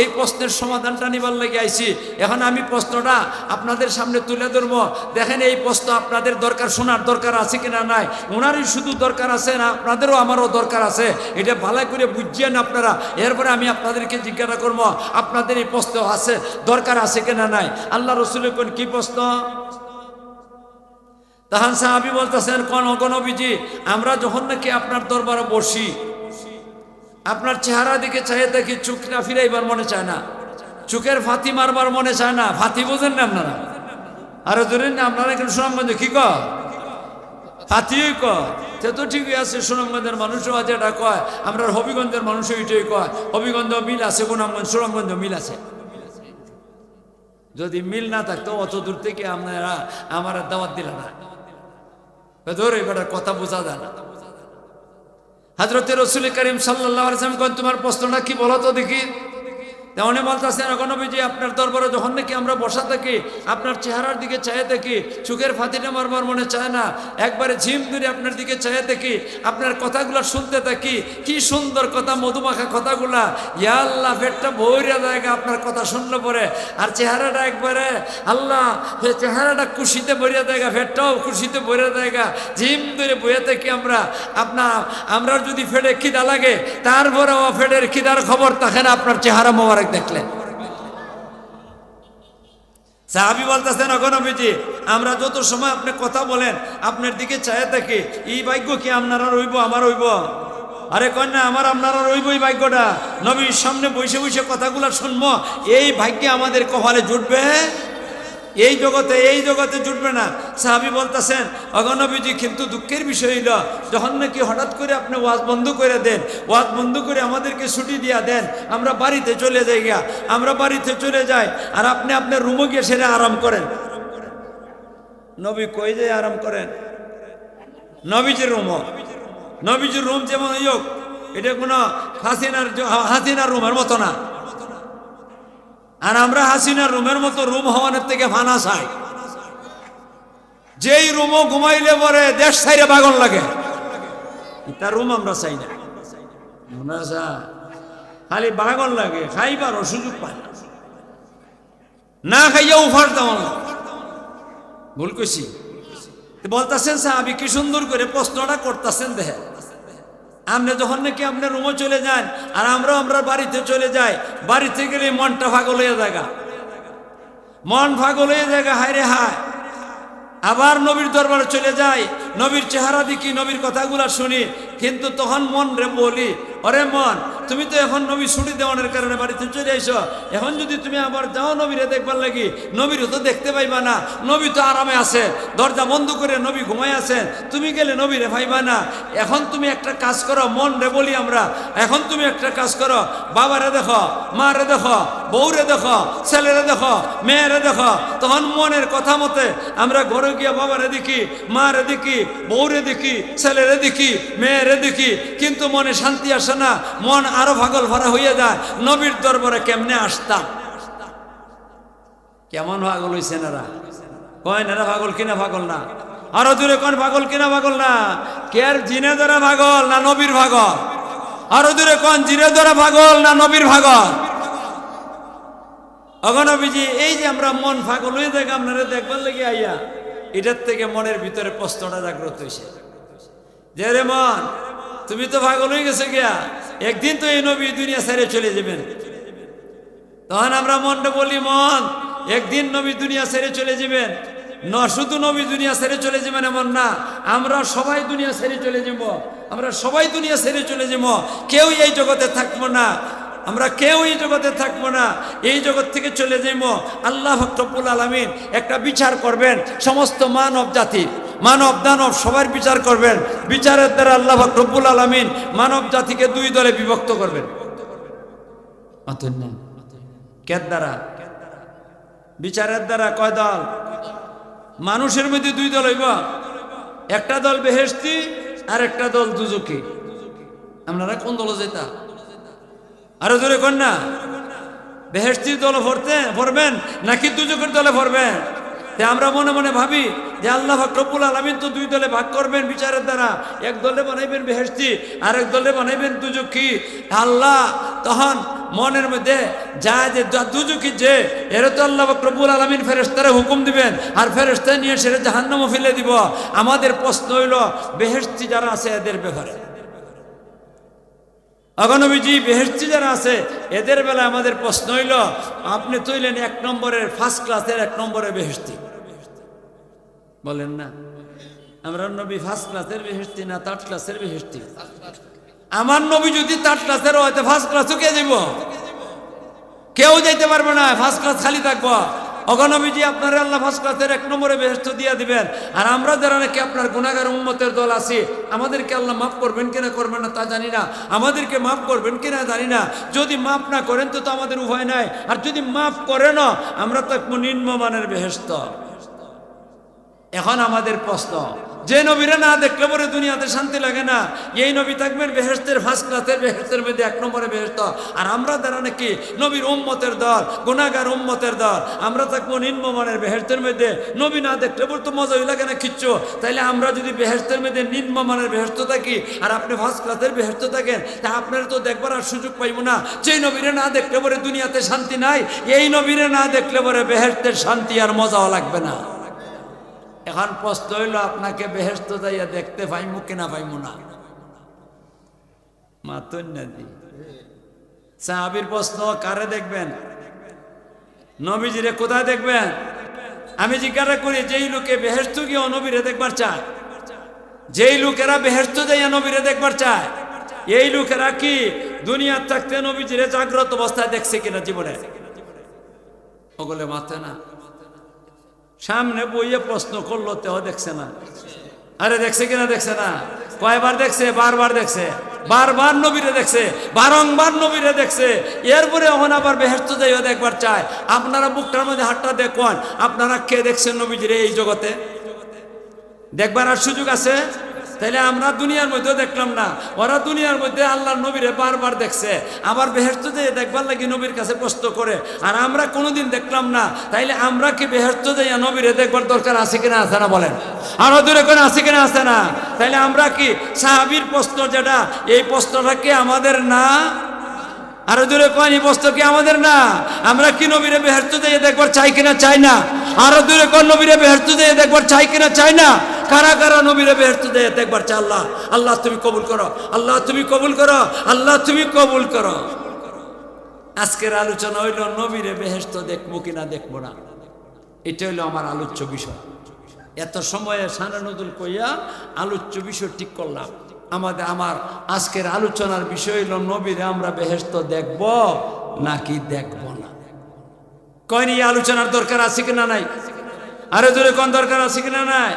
এই প্রশ্নের সমাধানটা নিবার লেগে আইছি। এখন আমি প্রশ্নটা আপনাদের সামনে তুলে ধরবো। দেখেন এই প্রশ্ন আপনাদের দরকার, শোনার দরকার আছে কিনা নাই। ওনারই শুধু দরকার আছে না, আপনাদেরও আমারও দরকার আছে। এটা ভালো করে বুঝছেন আপনারা। এরপরে আমি আপনাদেরকে জিজ্ঞাসা করবো আপনাদের এই প্রশ্ন আছে, দরকার আছে কিনা নাই। আল্লাহ রসুলের কোন কি প্রশ্ন? তখন সাহাবী বলতেছেন, কোন নবীজি, আমরা যখন নাকি আপনার দরবারে বসি, আপনার চেহারা দিকে চাইয়ে দেখি, চোখটা ফিরাইবার মনে চায় না, চোখের ফাতি মারবার মনে চায় না। ফাতি বোঝেন না আপনারা? আরো ধরেন না আপনারা এখানে সুনামগঞ্জে কি কয়? ফাতিই কয়। সে তো ঠিকই আছে, সুনামগঞ্জের মানুষও আজ এটা কয়, আমরা হবিগঞ্জের মানুষও এটাই কয়। হবিগঞ্জ মিল আছে, সুনামগঞ্জ মিল আছে। যদি মিল না থাকতো অত দূর থেকে আপনারা আমার দাওয়াত দিল না। ধরে এবার কথা বোঝা যায় না। হযরত রাসূল করিম সাল্লাল্লাহু আলাইহি ওয়াসাল্লাম কোন তোমার প্রশ্নটা কি বলো তো দেখি। তেমনি বলতেছেন, নবীজি আপনার দরবারে যখন নাকি আমরা বসা থাকি, আপনার চেহারার দিকে চাইয়ে দেখি, চোখের ফাতিটা মারবার মনে চায় না, একবারে ঝিম ধরে আপনার দিকে চাইয়ে দেখি, আপনার কথাগুলো শুনতে থাকি, কি সুন্দর কথা, মধুমাখা কথাগুলা। ইয়া আল্লাহ, পেটটা ভৈরা জায়গা আপনার কথা শুনলে পরে। আর চেহারাটা একবারে আল্লাহ, চেহারাটা খুশিতে ভরিয়া জায়গা, পেটটাও খুশিতে ভরিয়া জায়গা, ঝিম ধরে বইয়া থাকি আমরা। আমরা যদি ফেটে খিদা লাগে, তারপরেও ফেটের খিদার খবর থাকে না আপনার চেহারা মোবারক দেখলেন। সাহাবী বলতেছেন, নবীজি আমরা যত সময় আপনি কথা বলেন, আপনার দিকে চাইয়ে থাকি, এই ভাগ্য কি আপনারা রইব, আমার রইব? আরে কন্যা, আমার আপনারা রইব এই ভাগ্যটা, নবীর সামনে বসে বসে কথাগুলো শুনবো, এই ভাগ্যে আমাদের কপালে জুটবে? এই জগতে জুটবে না। সাহাবী বলতেছেন, নবীজি কিন্তু দুঃখের বিষয় হইল, যখন নাকি হঠাৎ করে আপনি ওয়াজ বন্ধ করে দেন, ওয়াজ বন্ধ করে আমাদেরকে ছুটি দিয়া দেন, আমরা বাড়িতে চলে যাই গিয়া, আমরা বাড়িতে চলে যাই, আর আপনি আপনার রুমে গিয়ে সেরে আরাম করেন। নবী কই যে আরাম করেন? নবীজির রুম যেমন হোক, এটা কোনো হাসিনার রুমের মতো না। আর আমরা হাসিনার রুমের মতো রুম হওয়ানোর থেকে ফানা চাই। যেই রুমও ঘুমাইলে পরে দেশ ছাইরে পাগল লাগে, এটা রুম আমরা চাই না। খালি পাগল লাগে, খাইবারও সুযোগ পায় না, খাইয়া উফার দেওয়ান লাগে। ভুল কইছি? বলতেছেন সাহাবী কি সুন্দর করে প্রশ্নটা করতেছেন। দেখেন, আপনি যখন নাকি আপনার রুমে চলে যান, আর আমরা বাড়িতে চলে যাই, বাড়িতে গেলে মনটা পাগল হয়ে যায়, মন পাগল হয়ে যায়, হায় রে হায়। আবার নবীর দরবারে চলে যাই, নবীর চেহারা দেখি, নবীর কথাগুলা শুনি, কিন্তু তখন মন রে বলি, অরে মন, তুমি তো এখন নবী ছুটি দেওয়ানোর কারণে বাড়িতে চলে আইসো, এখন যদি তুমি আবার যাও নবীরে দেখবার লাগি, নবীরও তো দেখতে পাইবা না, নবী তো আরামে আছে, দরজা বন্ধ করে নবী ঘুমাই আছেন, তুমি গেলে নবীরে পাইবা না। এখন তুমি একটা কাজ করো, মন রে বলি আমরা, এখন তুমি একটা কাজ করো, বাবারে দেখো, মারে দেখো, বউরে দেখো, ছেলেরে দেখো, মেয়েরে দেখো। তখন মনের কথা মতে আমরা ঘরে গিয়া বাবারে দেখি, মারে দেখি, বউরে দেখি, ছেলেরে দেখি, মেয়েরে দেখি, কিন্তু মনে শান্তি আসে না, মন আরো পাগল ভরা হইয়া যায়। নবীর দরবারে কেমনে আসতাম? কেমন পাগল হইছে না? কয় না পাগল কিনা পাগল না? আরো দূরে কোন পাগল কিনা পাগল না? কে আর জিনে ধরা পাগল না নবীর পাগল? আরো দূরে কোন জিনে ধরা পাগল না নবীর পাগল? নবীজি, এই যে আমরা মন পাগল হয়ে যাই আপনারা দেখবার লেগে আইয়া, এটার থেকে মনের ভিতরে প্রশ্নটা জাগ্রত হয়েছে যে, রে মন, তুমি তো পাগল হয়ে গেছে গিয়া, একদিন তো এই নবী দুনিয়া ছেড়ে চলে যাবেন। তখন আমরা মনটা বলি, মন, একদিন নবী দুনিয়া ছেড়ে চলে যাবেন। শুধু নবী দুনিয়া ছেড়ে চলে যাবেন এমন না, আমরা সবাই দুনিয়া ছেড়ে চলে যাব, আমরা সবাই দুনিয়া ছেড়ে চলে যাব, কেউ এই জগতে থাকবো না, আমরা কেউ এই জগতে থাকবো না, এই জগৎ থেকে চলে যাইব। আল্লাহ রব্বুল আলামিন একটা বিচার করবেন, সমস্ত মানব জাতির, মানব দানব সবার বিচার করবেন। বিচারের দ্বারা আল্লাহ রব্বুল আলামিন মানব জাতিকে দুই দলে বিভক্ত করবেন। কের দ্বারা? বিচারের দ্বারা কয় দল? মানুষের মধ্যে দুই দল হইব, একটা দল বেহেশতি আর একটা দল দুজকি। আপনারা কোন দল যেতা? আরো জোরে কন না। বেহেশতির দলে পড়বেন নাকি দুজকের দলে পড়বেন? তাই আমরা মনে মনে ভাবি যে আল্লাহ পাক রব্বুল আলামিন তো দুই দলে ভাগ করবেন বিচারের দ্বারা, এক দলে বানাইবেন বেহেশতি আর এক দলে বানাইবেন দুজকি। আল্লাহ তখন মনের মধ্যে যায় যে দুজকি যে এরা তো আল্লাহ পাক রব্বুল আলামিন ফেরেশতারে হুকুম দিবেন আর ফেরেশতা নিয়ে সেরে জাহান্নামে ফেলে দিব। আমাদের প্রশ্ন হইল বেহেশতি যারা আছে এদের ব্যাপারে। অগনবীজি বেহেশতি যারা আছে এদের বেলা আমাদের প্রশ্ন হইল, আপনি তৈলেন এক নম্বরের ফার্স্ট ক্লাসের এক নম্বরের বেহেশতি বলেন না, আমরা নবী ফার্স্ট ক্লাসের বেহেশতি না থার্ড ক্লাসের বেহেশতি? আমার নবী যদি থার্ড ক্লাসের হয় তো ফার্স্ট ক্লাসও কে যাব? কেউ যাইতে পারবে না, ফার্স্ট ক্লাস খালি থাকবো। অগনবীজি আপনারা আল্লাহ ফার্স্ট ক্লাসের এক নম্বরে বেহেশত দিয়ে দিবেন, আর আমরা যারা নাকি আপনার গুনাহগার উম্মতের দল আছি আমাদেরকে আল্লাহ মাফ করবেন কিনা করবেন না তা জানি না, আমাদেরকে মাফ করবেন কিনা জানি না। যদি মাফ না করেন তো আমাদের উভয় নাই, আর যদি মাফ করেন আমরা তো নিম্নমানের বেহেশত। এখন আমাদের প্রশ্ন, যে নবীরা না দেখলে পরে দুনিয়াতে শান্তি লাগে না, এই নবী থাকবেন বেহেশতের ফার্স্ট ক্লাসের বেহেশতের মধ্যে এক নম্বরে বেহেশত, আর আমরা যারা নাকি নবীর উম্মতের দল গুনাহগার উম্মতের দল আমরা থাকবো নিম্নমানের বেহেশতের মধ্যে। নবী না দেখলে পরে তো মজাই লাগে না কিচ্ছু। তাইলে আমরা যদি বেহেশতের মধ্যে নিম্নমানের বেহেশত থাকি আর আপনি ফার্স্ট ক্লাসের বেহেশত থাকেন, তা আপনারা তো দেখবার আর সুযোগ পাইব না। যেই নবীরে না দেখলে পরে দুনিয়াতে শান্তি নাই, এই নবীরে না দেখলে পরে বেহেশতের শান্তি আর মজাও লাগবে না। এখন প্রশ্ন হইল আপনাকে বেহেশত যাইয়া দেখতে পাইমু কিনা পাইমু না? মাতুন নাদি সাহাবীর প্রশ্ন, কারে দেখবেন? নবীজিরে কোথায় দেখবেন? আমি জিজ্ঞাসা করি, যেই লোকে বেহেশত গিয়ে নবীরে দেখবার চায়, যেই লোকেরা বেহেশত যাইয়া নবীরে দেখবার চায়, এই লোকেরা কি দুনিয়ার থাকতে নবীজিরে জাগ্রত অবস্থায় দেখছে কিনা জীবনে? ওগুলো মাথে না। সামনে বইয়ে প্রশ্ন করলো তেও দেখছে না। আরে দেখছে কিনা দেখছে না? কয়বার দেখছে? বারবার দেখছে, বারবার নবীরে দেখছে, বারংবার নবীরে দেখছে। এরপরে এখন আবার বেহেশত যাইও দেখবার চায়। আপনারা বুকটার মধ্যে হাতটা দেখুন, আপনারা কে দেখছেন নবীজিরে এই জগতে? দেখবার আর সুযোগ আছে? তাইলে আমরা দুনিয়ার মধ্যেও দেখলাম না, ওরা দুনিয়ার মধ্যে আল্লাহর নবীরে বারবার দেখছে, আবার বেহেশত যেয়ে দেখবার লাগি নবীর কাছে প্রশ্ন করে, আর আমরা কোনোদিন দেখলাম না। তাইলে আমরা কি বেহেশত যাইয়া নবীরে দেখবার দরকার আছে কিনা আছে না বলেন? আরো দূরে কোন আছে কিনা আছে না? তাইলে আমরা কি সাহাবীর প্রশ্ন যেটা, এই প্রশ্নটা কি আমাদের না? আরো দূরে কোন এই প্রশ্ন কি আমাদের না? আমরা কি নবীরে বেহেশত যাইয়া দেখবার চাই কিনা চাই না? আরো দূরে কোন নবীরে বেহেশত যাইয়া দেখবার চাই কিনা চাই না? কারা কারা নবীরে বেহেশত যাইয়া দেখবার চাই? আল্লাহ আল্লাহ তুমি কবুল করো, আল্লাহ তুমি কবুল করো, আল্লাহ তুমি কবুল করো। আজকের আলোচনা হইল নবীরে বেহেশত দেখবো কিনা দেখবো না, এটা হইল আমার আলোচ্য বিষয়। এত সময়ে সানা নজুল কইয়া আলোচ্য বিষয় ঠিক করলাম। আমার আজকের আলোচনার বিষয় হইল নবীরে আমরা বেহেশত দেখব নাকি দেখব না। কয়নি আলোচনার দরকার আছে কিনা নাই? আরে জোরে কোন দরকার আছে কিনা নাই?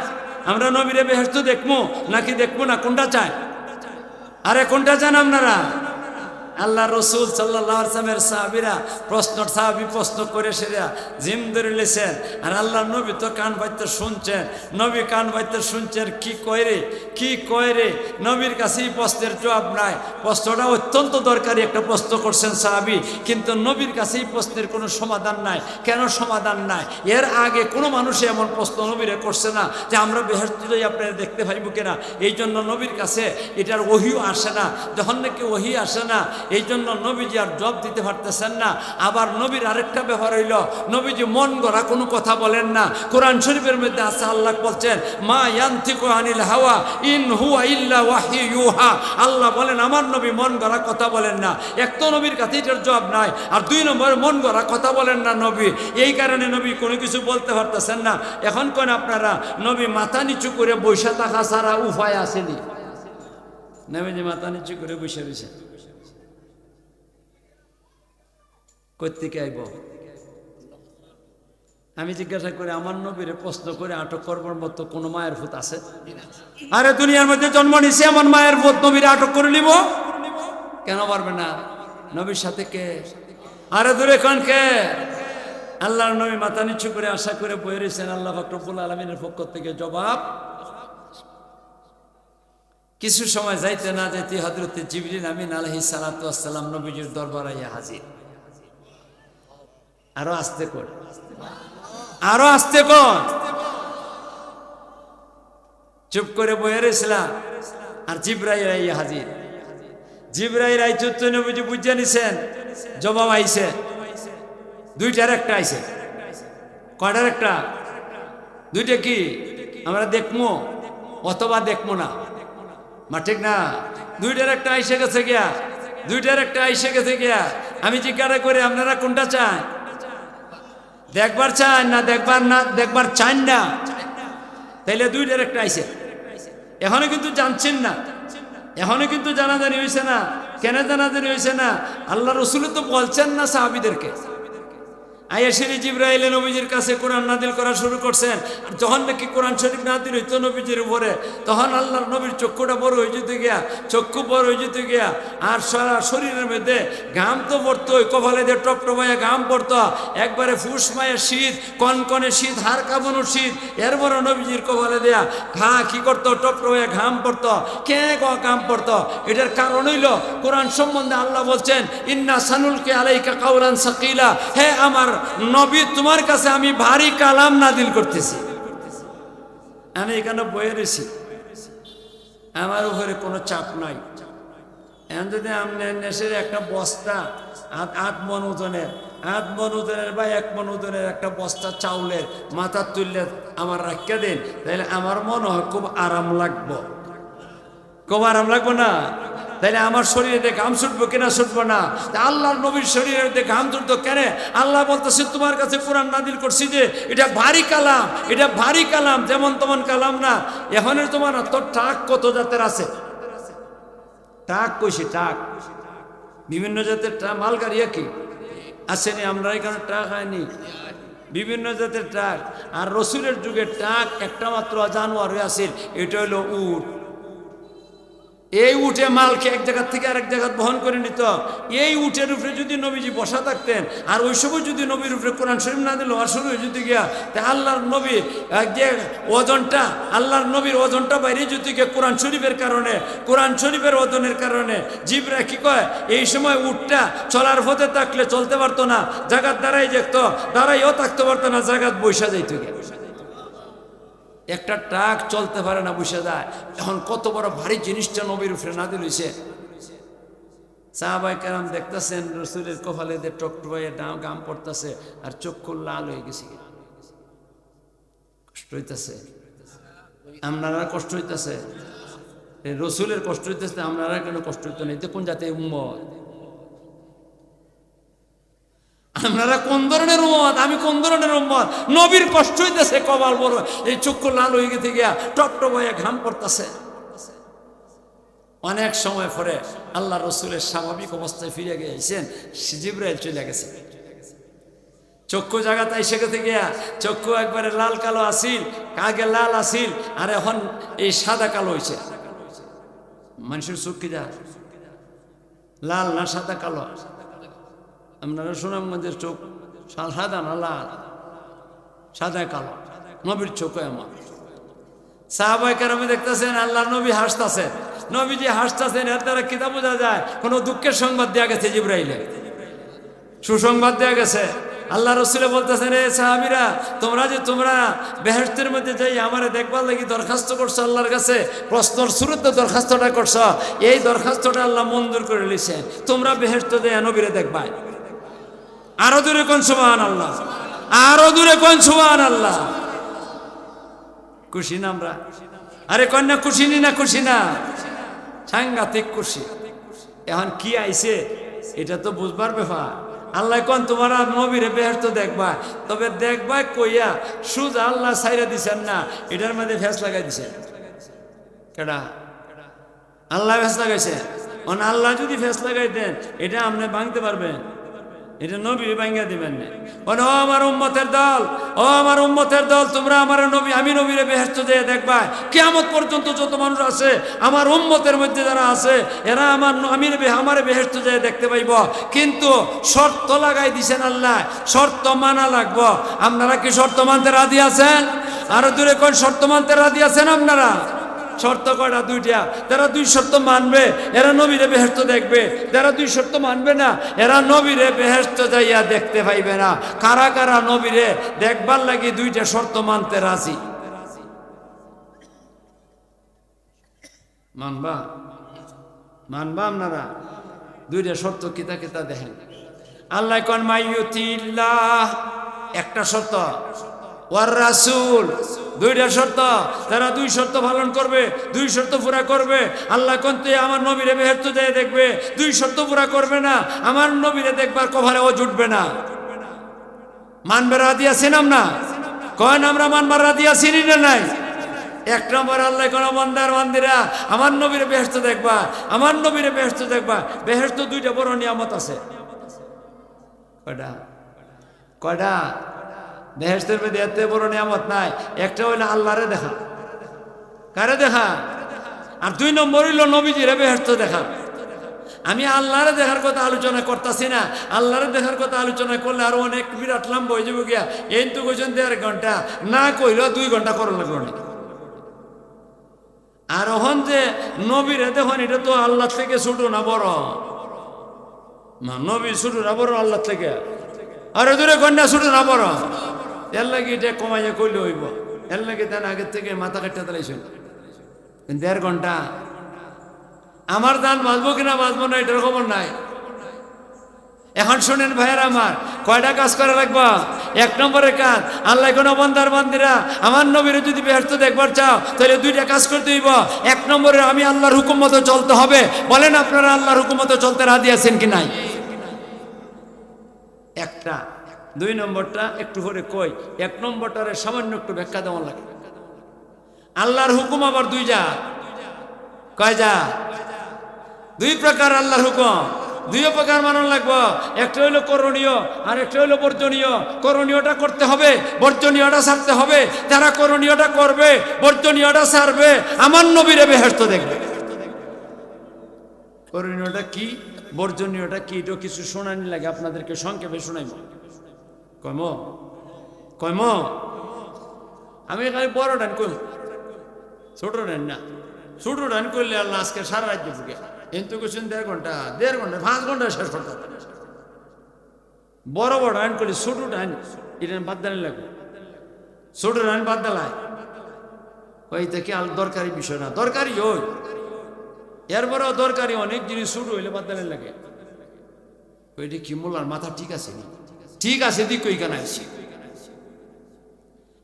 আমরা নবীরে বেহেশত দেখবো নাকি দেখবো না, কোনটা চাই? আরে কোনটা চান আপনারা? আল্লাহ রসুল সাল্লাল্লাহু আলাইহি ওয়াসাল্লামের সাহাবীরা সাহাবী প্রশ্ন করে সেরা জিম ধরে লেছেন, আর আল্লাহ নবী তো কান পাইতে শুনছেন। নবী কান পাইতে শুনছেন, কি কয় রে কি কয় রে। নবীর কাছেই প্রশ্নের জবাব নাই। প্রশ্নটা অত্যন্ত দরকারি একটা প্রশ্ন করছেন সাহাবী, কিন্তু নবীর কাছেই প্রশ্নের কোনো সমাধান নাই। কেন সমাধান নাই? এর আগে কোনো মানুষই এমন প্রশ্ন নবীরে করছে না যে আমরা বেহেশত যাই আপনারা দেখতে পাইব কিনা। এই জন্য নবীর কাছে এটার ওহিও আসে না। যখন নাকি ওহি আসে না, এই জন্য নবীজি আর জবাব দিতে পারতেছেন না। আবার নবীর আরেকটা ব্যাপার হইল, নবীজি মন গড়া কোনো কথা বলেন না। কোরআন শরীফের মধ্যে আছে, আল্লাহ বলছেন মা ইয়ানতিকু আনিল হাওয়া ইন হুয়া ইল্লা ওয়াহয়ু ইউহা। আল্লাহ বলেন আমার নবী মন গড়া কথা বলেন না। এক তো নবীর কাছে এটার জবাব নাই, আর দুই নম্বরে মন গড়া কথা বলেন না নবী। এই কারণে নবী কোনো কিছু বলতে পারতেছেন না। এখন কোন আপনারা নবী মাথা নিচু করে বসে থাকা ছাড়া উপায় আসেনি? নবীজি মাথা নিচু করে বসে রয়েছে, কোত্থেকে আইব? আমি জিজ্ঞাসা করি, আমার নবীরে প্রশ্ন করে আটক করবার মতো কোন মায়ের ভূত আছে? আরে দুনিয়ার মধ্যে জন্ম নিছে এমন মায়ের ভূত নবীরে আটক করে নিব? কেন পারবে না? নবীর সাথে কে? আরে দূরে কোন কে? আল্লাহর নবী মাথা নিচু করে আশা করে বয়ে রয়েছেন। আল্লাহ পাক রব্বুল আলামিনের পক্ষ থেকে জবাব। কিছু সময় যাইতে না যাইতে হযরত জিবরিল আমিন আলাইহিস সালাতু ওয়াস সালাম নবীজির দরবারে হাজির। আরো আস্তে কর, আরো আস্তে কর। চুপ করে বয়ে রয়েছিলাম, আর জিব্রাইল আইয়া হাজির। জিব্রাইল আই চুত্ত নবীজি বুঝে নিছেন, জবাব আইছে, দুইটার একটা আইছে। কয়টার একটা? দুইটা কি আমরা দেখবো অথবা দেখবো না, মা ঠিক না? দুইটার একটা আইসে গেছে গিয়া, দুইটার একটা আইসে গেছে গিয়া। আমি জিজ্ঞাসা করে আপনারা কোনটা চান? দেখবার চান না দেখবার চান না? তাইলে দুইটার একটা আইসে। এখনো কিন্তু জানছেন না, এখনো কিন্তু জানাজানি হয়েছে না। কেন জানাজানি হয়েছে না? আল্লাহ রসুল তো বলছেন না সাহাবীদেরকে। আয়াসিরি জিব্রাইল নবীজির কাছে কোরআন নাদিল করা শুরু করছেন। আর যখন নাকি কোরআন শরীফ নাদিল হইতো নবীজির উপরে, তখন আল্লাহর নবীর চক্ষুটা বড় হয়ে যেতে গিয়া, চক্ষু বড় হয়ে যেতে গিয়া, আর সারা শরীরের মধ্যে ঘাম তো পড়তো, কপালে দিয়ে টপটপাইয়া ঘাম পড়তো, একবারে ফুস মায়ের শীত, কনকনে শীত, হাড় কাঁপানোর শীত। এরপরে নবীজির কপালে দেয়া কি করতো? টপটপাইয়া ঘাম পড়তো। কে ঘাম পড়তো? এটার কারণ হইল কোরআন সম্বন্ধে আল্লাহ বলছেন, ইন্না সানুলকি আলাইকা কাওলান সাকিলা, হে আমার নবী তোমার কাছে আমি ভারী কালাম নাদিল করতেছি। আমি এখানে বয়ে রয়েছি, আমার উপরে কোনো চাপ নাই। এখন যদি আপনি নেশের একটা বস্তা 8 মণ ওজনের, 8 মণ ওজনের বা 1 মণ ওজনের একটা বস্তা চাউলের মাথা তুললে আমার রাখিয়া দেন, তাহলে আমার মনে হয় খুব আরাম লাগবো। খুব আরাম লাগবো না? তাইলে আমার শরীরে ঘাম ছুটবো কিনা? ছুটবো না। আল্লাহর নবীর শরীরে ঘাম ছুটতো কেন? আল্লাহ বলতেছে তোমার কাছে কোরআন নাদিল করছি যে এটা ভারী কালাম, এটা ভারী কালাম, যেমন তেমন কালাম না। এখনের তোমার তোর ট্রাক কত জাতের আছে? ট্রাক কইছি, ট্রাক বিভিন্ন জাতের মাল গাড়ি কি আসেনি? আমরা এখানে ট্রাক হয়নি, বিভিন্ন জাতের ট্রাক। আর রসুলের যুগে ট্রাক একটা মাত্র জানোয়ার আছে, এটা হলো উট। এই উঠে মালকে এক জায়গা থেকে আরেক জায়গা বহন করে নিত। এই উটের উপরে যদি নবীজি বসা থাকতেন, আর ওই সময় যদি নবীর উপরে কোরআন শরীফ না দিল আর শুরু হয়ে যদি গিয়া, তা আল্লাহর নবীর যে ওজনটা, আল্লাহর নবীর ওজনটা বাইরে যদি গিয়ে কোরআন শরীফের কারণে, কোরআন শরীফের ওজনের কারণে জিবরা কি কয়, এই সময় উটটা চলার পথে থাকলে চলতে পারতো না, জায়গার দ্বারাই দেখতো, দাঁড়াইও থাকতে পারতো না, জায়গাত বৈশা যাইতো গিয়ে। একটা ট্রাক চলতে পারে না, বসে যায়। এখন কত বড় ভারী জিনিসটা নবীর উপরে নাদিল হইছে। সাহাবায়ে কেরাম দেখতেছেন রসুলের কপালে দিয়ে টপটপাইয়া ঘাম পড়তেছে, আর চক্ষু লাল হয়ে গেছে। কষ্ট হইতেছে, আপনারা কষ্ট হইতেছে, রসুলের কষ্ট হইতেছে, আপনারা কেন কষ্ট হইতে নেই? কোন জাতি উম্মত? আপনারা কোন ধরনের উম্মত? আমি কোন ধরনের উম্মত? নবীর কষ্ট হইতেছে, কপাল বড়, এই চক্ষু লাল হয়ে গেছে গিয়া, টপটপাইয়া ঘাম পড়তেছে। অনেক সময় পরে আল্লাহ রসুলের স্বাভাবিক অবস্থায় ফিরে গিয়েছেন, জিবরাইল চলে গেছে। চক্ষু জায়গাতে এসে গেছে গিয়া, চক্ষু একবারে লাল কালো আসিল, আগে লাল আসিল, আর এখন এই সাদা কালো হয়েছে। মানুষের চোখ কি যা লাল না সাদা কালো? আপনারা সুনামগঞ্জের চোখ সাদা না লাল? সাদা কালো। নবীর চোখ এমন। সাহাবায়ে কেরাম দেখতেছেন আল্লাহর নবী হাসতেছেন, নবীজি হাসতেছেন, এর দ্বারা কিতা বোঝা যায়? কোনো দুঃখের সংবাদ দেয়া গেছে জিবরাইলে, সুসংবাদ দেয়া গেছে। আল্লাহ রসুলে বলতেছেন, এ সাহাবীরা, তোমরা বেহেশতের মধ্যে যাই আমারে দেখবার লাগি দরখাস্ত করছো আল্লাহর কাছে, প্রশ্নর শুরুতে দরখাস্তটা করছো, এই দরখাস্তটা আল্লাহ মঞ্জুর করে নিছে, তোমরা বেহেশতে যাই নবীরে দেখবাই। আরো দূরে কোন সুবহানাল্লাহ, আরো দূরে কোন সুবহানাল্লাহ। খুশি না আমরা? আরে কন্যা খুশি নি না? খুশি না? সাংঘাতিক খুশি। এখন কি আইছে এটা তো বুঝবার ব্যাপার। আল্লাহ কোন তোমার নবীরে বেহেশত দেখবা, তবে দেখবা কইয়া সুজা আল্লাহ ছাইরা দিছেন না, এটার মধ্যে ফেস লাগাই দিছেন। কেডা? আল্লাহ ফেস লাগাইছে। আল্লাহ যদি ফেস লাগাই দেন, এটা আপনি ভাঙতে পারবেন? এটা নবী ভাঙ্গা দিবেন না। ও আমার উম্মতের দল, ও আমার উম্মতের দল, তোমরা আমার নবী, আমি নবীরে বেহেশত দিয়ে দেখবা। কিয়ামত পর্যন্ত যত মানুষ আছে আমার উম্মতের মধ্যে যারা আছে, এরা আমার বেহেশত দিয়ে দেখতে পাইব। কিন্তু শর্ত লাগাই দিছেন আল্লাহ, শর্ত মানা লাগবো। আপনারা কি শর্ত মানতে রাজি আছেন? আরো দূরে কোন শর্ত মানতে রাজি আছেন আপনারা? শর্ত কয়টা? দুইটা। যারা 2 শর্ত মানবে এরা নবীরে বেহেশত দেখবে, যারা 2 শর্ত মানবে না এরা নবীরে বেহেশত যাইয়া দেখতে পাইবে না। কারা কারা নবীরে দেখবার লাগি 2টা শর্ত মানতে রাজি? মানবা মানবা আপনারা দুইটা শর্ত কিতা কিতা দেখেন। আল্লাহ কোন মাইয়ুতিল্লাহ একটা শর্ত, ওয়ার রাসূল দুইটা শর্ত, তারা দুই শর্ত পালন করবে, দুই শর্ত পুরা করবে। আল্লাহ কোন তুই আমার নবীরে বেহেশত দিয়ে দেখবে, দুই শর্ত পুরা করবে না, আমার নবীরে দেখবার কপালে ও জুটবে না। মানবে রাজি আছেন আমরা? কয়েন আমরা মানবার রাজি আছি না নাই? এক নম্বর আল্লাহ কোন বান্দার বান্দিরা আমার নবীরে বেহেশত দেখবা, আমার নবীরে বেহেশত দেখবা। বেহেশত দুইটা বড় নিয়ামত আছে। কয়টা? কয়টা? বেহেশতের মধ্যে এত বড় নিয়ামত নাই। একটা হইলো আল্লাহরে দেখা। কারে দেখা? আর দুই নম্বর হইল নবীজিরে বেহেশত দেখা। আমি আল্লাহরে দেখার কথা আলোচনা করতেছি না, আল্লাহরে দেখার কথা আলোচনা করলে আরো অনেক বিরাট লম্বা হয়ে যাবো গিয়া। এই তো কইছেন 1.5 ঘন্টা, না কইলেও 2 ঘন্টা করা লাগবে অনেক। আর ওখান যে নবীরে দেখুন, এটা তো আল্লাহ থেকে ছোট না বড়? নবী ছোট না বড় আল্লাহ থেকে? আরে দূরে কন্যা ছোট না বড়? এর লাগে এটা কমাইয়া কইলে হইব। এর লাগে তেন আগের থেকে মাথা কাটতে দিলাইছেন 1.5 ঘন্টা। আমার দান বাঁচবো কিনা বাঁচবো না এটার খবর নাই। এখন শুনেন ভাইয়ের আমার, কয়টা কাজ করা লাগবে? 1 নম্বরের কাজ, আল্লাহ কোন বান্দার বান্দিরা আমার নবীরে যদি বেহেশত দেখবার চাও তাহলে 2টা কাজ করতে হইব। 1 নম্বরে আমি আল্লাহর হুকুম মতো চলতে হবে। বলেন আপনারা আল্লাহর হুকুম মতো চলতে রাজি আছেন কি নাই? একটা। 2 নম্বরটা একটু করে কই, 1 নম্বরটারে সামান্য একটু ব্যাখ্যা দেওয়া লাগে। আল্লাহর হুকুম আবার 2 যা, কয় যা? 2 প্রকার আল্লাহর হুকুম, 2 প্রকার মানন লাগবো। একটা হইলো করণীয় আর একটা হইলো বর্জনীয়। করণীয়টা করতে হবে, বর্জনীয়টা ছাড়তে হবে। যারা করণীয়টা করবে, বর্জনীয়টা ছাড়বে, আমার নবীরে বেহেশত দেখবে। করণীয়টা কি, বর্জনীয়টা কি, এটা কিছু শোনানি লাগে, আপনাদেরকে সংক্ষেপে শোনাইব। কয়ম আমি খালি বড় ডান কইম, ছোট ডান না। ছোট ডান করলে আল্লাহ আজকে সারা রাজ্য ঢুকে। কিন্তু কোশ্চেন 1.5 ঘন্টা 5 ঘন্টা শেষ করতে। বড় বড় ডান করলে ছোট ডান এটা বাদ দানি লাগবে। ছোট ডান বাদ দালায় ওই থেকে আল দরকারি বিষয় না, দরকারি ওই এরপরেও দরকারি অনেক জিনিস ছোট হইলে বাদ দানি লাগে। ওইটি কি মোল্লার মাথা ঠিক আছে নি? ঠিক আছে দিক কই কেন আসছি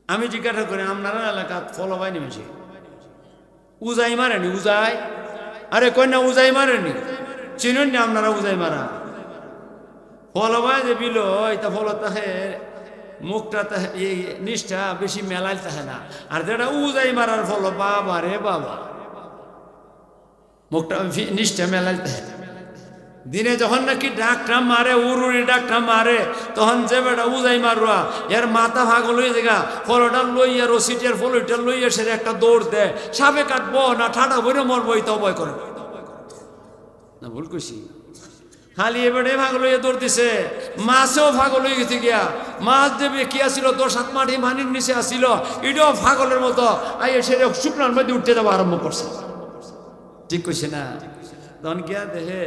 আমি জিজ্ঞাসা করি, আপনারা এলাকা ফলো পাই নেমেছি উজাই মারেনি? উজাই, আরে কন্যা উজাই মারেনি? চিনুন না আপনারা উজাই মারা? ফলো পাই যে বিল এটা ফলো তাহে মুখটা এই নিষ্ঠা বেশি মেলাই থাকে না। আর যেটা উজাই মারার ফলো, বাবা রে বাবা, মুখটা নিষ্ঠা মেলাই থাকে। দিনে যখন নাকি ডাকটা মারে, উড়ুড়ি ডাকটা মারে, তখন যে বেটা উজাই মারুয়া এর মাথা ভাগল হয়ে জায়গা ফলোটা লইয়া রসিটের ফলোটা লইয়া সে একটা দৌড় দেয়। সাপে কাটবো না ঠাডা ভরে মরবো, এই তো ভয় করে না। ভুল কইছি? খালি এবারে ভাগল হইয়া দৌড় দিছে। মাছেও ভাগল হয়ে গেছে গিয়া। মাছ দেবে কি আসিল 10-7 মাটি মানির নিচে আসিল, এটাও ভাগলের মতো আইয়া সে শুকনার মধ্যে উঠতে যাওয়া আরম্ভ করছে। ঠিক কইছে না? তখন গিয়া দেখে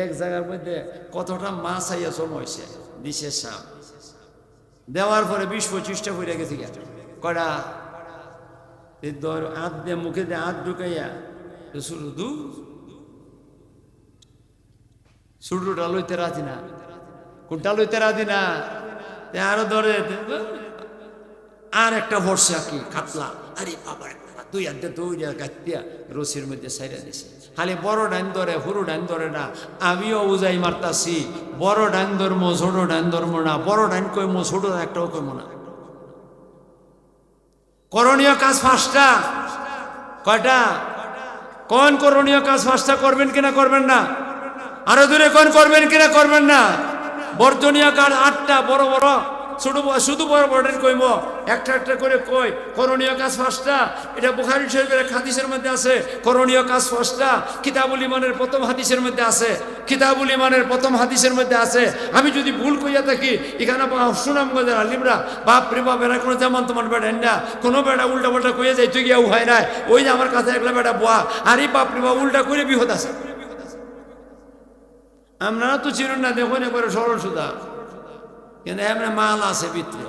এক জায়গার মধ্যে কতটা মাছ আইয়া জমা হয়েছে, দিছে সাপ। দেওয়ার পরে 20-25টা পড়ে গেছে গিয়া। কয়টা? হাত দিয়ে মুখে দিয়ে হাত ঢুকাইয়া শুধু ছোটটা লইতে রাজি না, কোনটা লইতে রাজি না। আরো ধরে আর একটা ভরসা কি কাতলা, আরে বাবা 2 হাত দিয়ে 2 গাতিয়া রসির মধ্যে সাইরা দিছে। খালি বড় ডাইন ধরে, হুরু ডাইন ধরে না। আমিও উজাই মারতাছি, বড় ডাইন ধর্ম ছোট ডাইন ধর্ম না। বড় ডাইন কইমো, ছোট একটাও কইমো না। করণীয় কাজ 5টা। কয়টা? কোন করণীয় কাজ 5টা করবেন কিনা করবেন না? আরো দূরে কোন করবেন কিনা করবেন না? বর্জনীয় কাজ 8টা, বড় বড় ছোট শুধু বড় বড় কইব, একটা একটা করে কই। করণীয় কাজ 5টা। এটা বুখারী শরীফের হাদিসের মধ্যে আছে। করণীয় কাজ 5টা কিতাবুল ইমানের প্রথম হাদিসের মধ্যে আছে। কিতাবুল ইমানের প্রথম হাদিসের মধ্যে আছে। আমি যদি ভুল কইয়া থাকি এখানে সুনামগঞ্জের আলিমরা বাপ রে বাপ, এরা কোনো যেমন তোমার বেড়েন না, কোনো বেড়া উল্টা পাল্টা কইয়া যাই তুই গিয়া হয় নাই, ওই যে আমার কাছে একলা বেড়া boa, আরে বাপ রে বাপ উল্টা করে বিপদ আছে। আপনারা তো চিনুন না, দেখুন একবারে সরল সুদা, কিন্তু এমনি মাল আছে ভিতরে।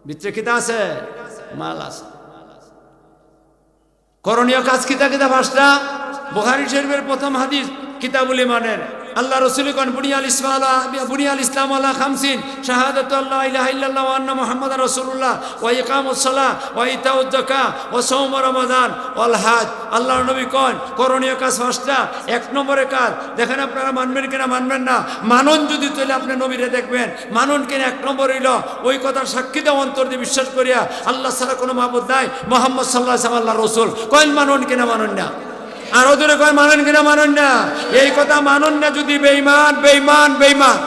ভিতরে কিতা আছে? মাল আছে। করণীয় কাজ কিতা কিতা পাঁচটা। বুখারী শরীফের প্রথম হাদিস কিতাবুল ঈমানের আল্লাহ রাসূল কোন বুনিয়াল ইসলাম আলা খামসিন শাহাদাতু আল্লা ইলাহা ইল্লাল্লাহ ওয়া আন্না মুহাম্মাদার রাসূলুল্লাহ ওয়া ইকামুস সালাহ ওয়া ইতাউজ যাকাত ওয়া সাওম রমাদান ওয়াল হজ। আল্লাহর নবী কোন করণীয় কাজ পাঁচটা। এক নম্বরে কাজ দেখেন আপনারা মানবেন কিনা মানবেন না, মানুন যদি তাহলে আপনি নবীরে দেখবেন মানুন কিনা। এক নম্বর হইল ওই কথার সাক্ষী দেওয়া অন্তর দিয়ে বিশ্বাস করিয়া আল্লাহ ছাড়া কোনো মাবুদ নাই, মুহাম্মদ সাল্লাল্লাহু আলাইহি ওয়াসাল্লাম আল্লাহর রাসূল। কইল মানুন কিনা মানুন না, আর ওদের কয় মানেন কিনা মানুন না। এই কথা মানুন না যদি বেঈমান বেঈমান বেঈমান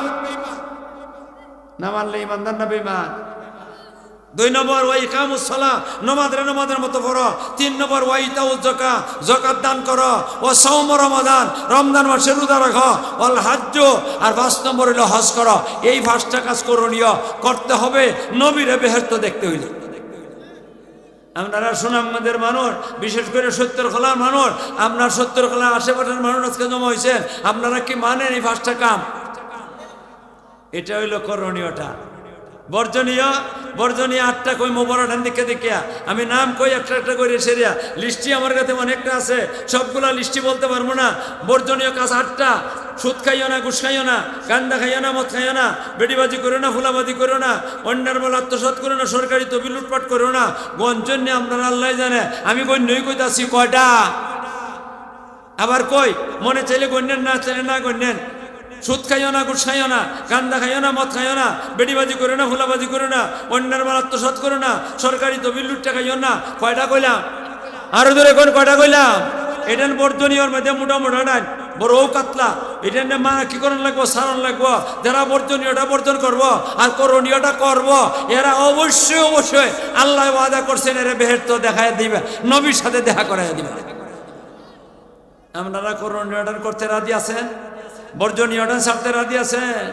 না মানলে ইমানদার না বেঈমান। দুই নম্বর ওয়া ইকামুস সালাহ নমাজের মতো পড়ো। তিন নম্বর ওয়া ইতাউজ যাকাত যাকাত দান করো। ও সাওম রমাদান রমজান মাসে রোজা রাখো। ওয়াল হজ্জ আর পাঁচ নম্বর হলো হজ করো। এই পাঁচটা কাজ করণীয় করতে হবে নবীরে বেহেশত দেখতে হইলে। আপনারা সুনামদের মানুষ, বিশেষ করে সত্তরখোলার মানুষ, আপনার সত্তরখোলার আশেপাশের মানুষ আজকে জমা হয়েছেন, আপনারা কি মানেন এই পাঁচটা কাম? এটা হইল করণীয়টা। বর্জনীয় বর্জনীয় আটটা কই মোবারকান দিকে দেখিয়া আমি নাম কই একটা একটা করে সেরিয়া লিস্টি আমার কাছে অনেকটা আছে, সবগুলা লিস্টি বলতে পারবো না। বর্জনীয় কাজ আটটা। সুদ খাইও না, ঘুষ খাইও না, গান্দা খাইও না, মদ খাইও না, বেটিবাজি করো না, ফুলাবাজি করো না, অন্যার বল আত্মসাৎ করো না, সরকারি তহবিল লুটপাট করো না। গঞ্জন্য আপনারা আল্লাহ জানে, আমি গণ্যই কইতাছি কয়টা। আবার কই মনে চাইলে গণ্যেন, না চাইলে না গণ্যেন। সুদ খাইও না, ঘুষ খাইও না, গান্দা খাইও না, মদ খাইও না, বেটিবাজি করো না, ফুলাবাজি করো না, অন্যার বল আত্মসাৎ করো না, সরকারি তহবিল লুটটা খাইও না। কয়টা কইলাম? আরো ধরে কোন কয়টা কইলাম? এটা বর্জনীয়র মধ্যে মোটামোটা নাই বড় কাতলা। এটা মা কি করার লাগবো, সারান লাগবো। যারা বর্জনীয়টা বর্জন করবো আর করণীয়টা করবো, এরা অবশ্যই অবশ্যই আল্লাহ ওয়াদা করছেন এরা বেহেশত দেখায় দিবে, নবীর সাথে দেখা করাই দিবে। আপনারা করণীয়টা করতে রাজি আছেন? বর্জনীয়টা ছাড়তে রাজি আছেন?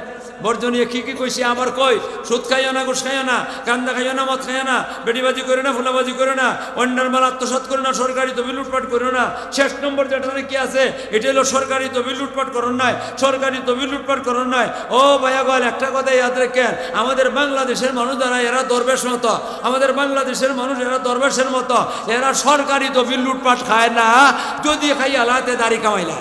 বর্জনীয় কি কি কইছি আবার কই? সুদ খাইও না, ঘুষ খাইও না, কান্দা খাইও না, মদ খাইও না, বেটিবাজি করে না, ফুলাবাজি করে না, অন্যার মাল আত্মসাৎ করে না, সরকারি তহবিল লুটপাট করো না। শেষ নম্বর যেটা কি আছে এটা হলো সরকারি তহবিল লুটপাট করুন নয়, সরকারি তহবিল লুটপাট করুন নয়। ও ভাইয়া গল একটা কথা ইয়াদ রাখেন, আমাদের বাংলাদেশের মানুষ যারা এরা দরবেশ মতো, আমাদের বাংলাদেশের মানুষ এরা দরবেশের মতো, এরা সরকারি তহবিল লুটপাট খায় না, যদি খাই আলাতে দাড়ি কামাইলা।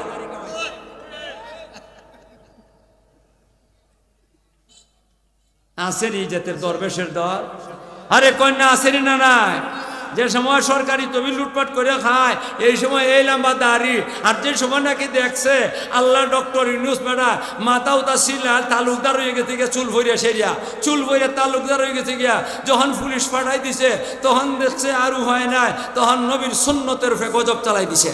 আসেনি জাতের দরবেশের দল? আরে কন্যা আসেনি না নাই? যে সময় সরকারি তহবিল লুটপাট করে খায় এই সময় এই লম্বা দাড়ি, আর যে সময় নাকি দেখছে আল্লাহ ডক্টর ইউনূস বেটা মাথাও তা সিলাল তালুকদার হয়ে গেছে গিয়া, চুল ভরিয়া সেরিয়া, চুল ভরিয়া তালুকদার হয়ে গেছে গিয়া। যখন পুলিশ পাঠাই দিছে তখন দেখছে আরও হয় নাই, তখন নবীর সুন্নতের উপরে গজব চালাই দিছে।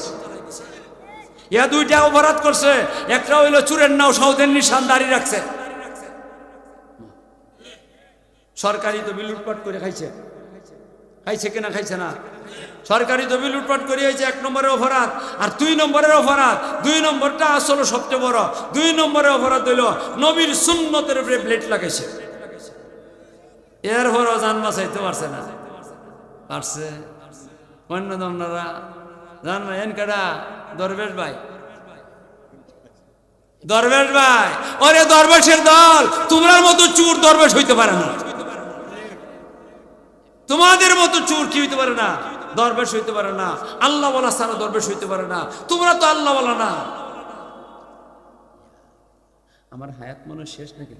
ইয়া দুইটা অপরাধ করছে, একটা হইল চুরের নাও সৌদের নিশান দাঁড়িয়ে রাখছে। সরকারি তহবিল লুটপাট করে খাইছে, খাইছে কিনা খাইছে না? সরকারি তহবিল লুটপাট করে হয়েছে এক নম্বরের অপরাধ। আর দুই নম্বরের অপরাধ, দুই নম্বরটা আসলে সবচেয়ে বড়। দুই নম্বরের অপরাধ হইল নবীর সুন্নতের উপরে ব্লেড লাগাইছে। এরপরও জান বাঁচাইতে পারছে না। পারছে অন্য আপনারা জান ভাই এন কেডা? দরবেশ ভাই, দরবেশ ভাই। ওরে দরবেশের দল, তোমার মতো চুর দরবেশ হইতে পারে না, তোমাদের মতো চোর কি হইতে পারে না? দরবেশ হইতে পারে না। আল্লাহ ওয়ালা ছাড়া দরবেশ হইতে পারে না। তোমরা তো আল্লাহ ওয়ালা না। আমার হায়াত মনে শেষ নাকি?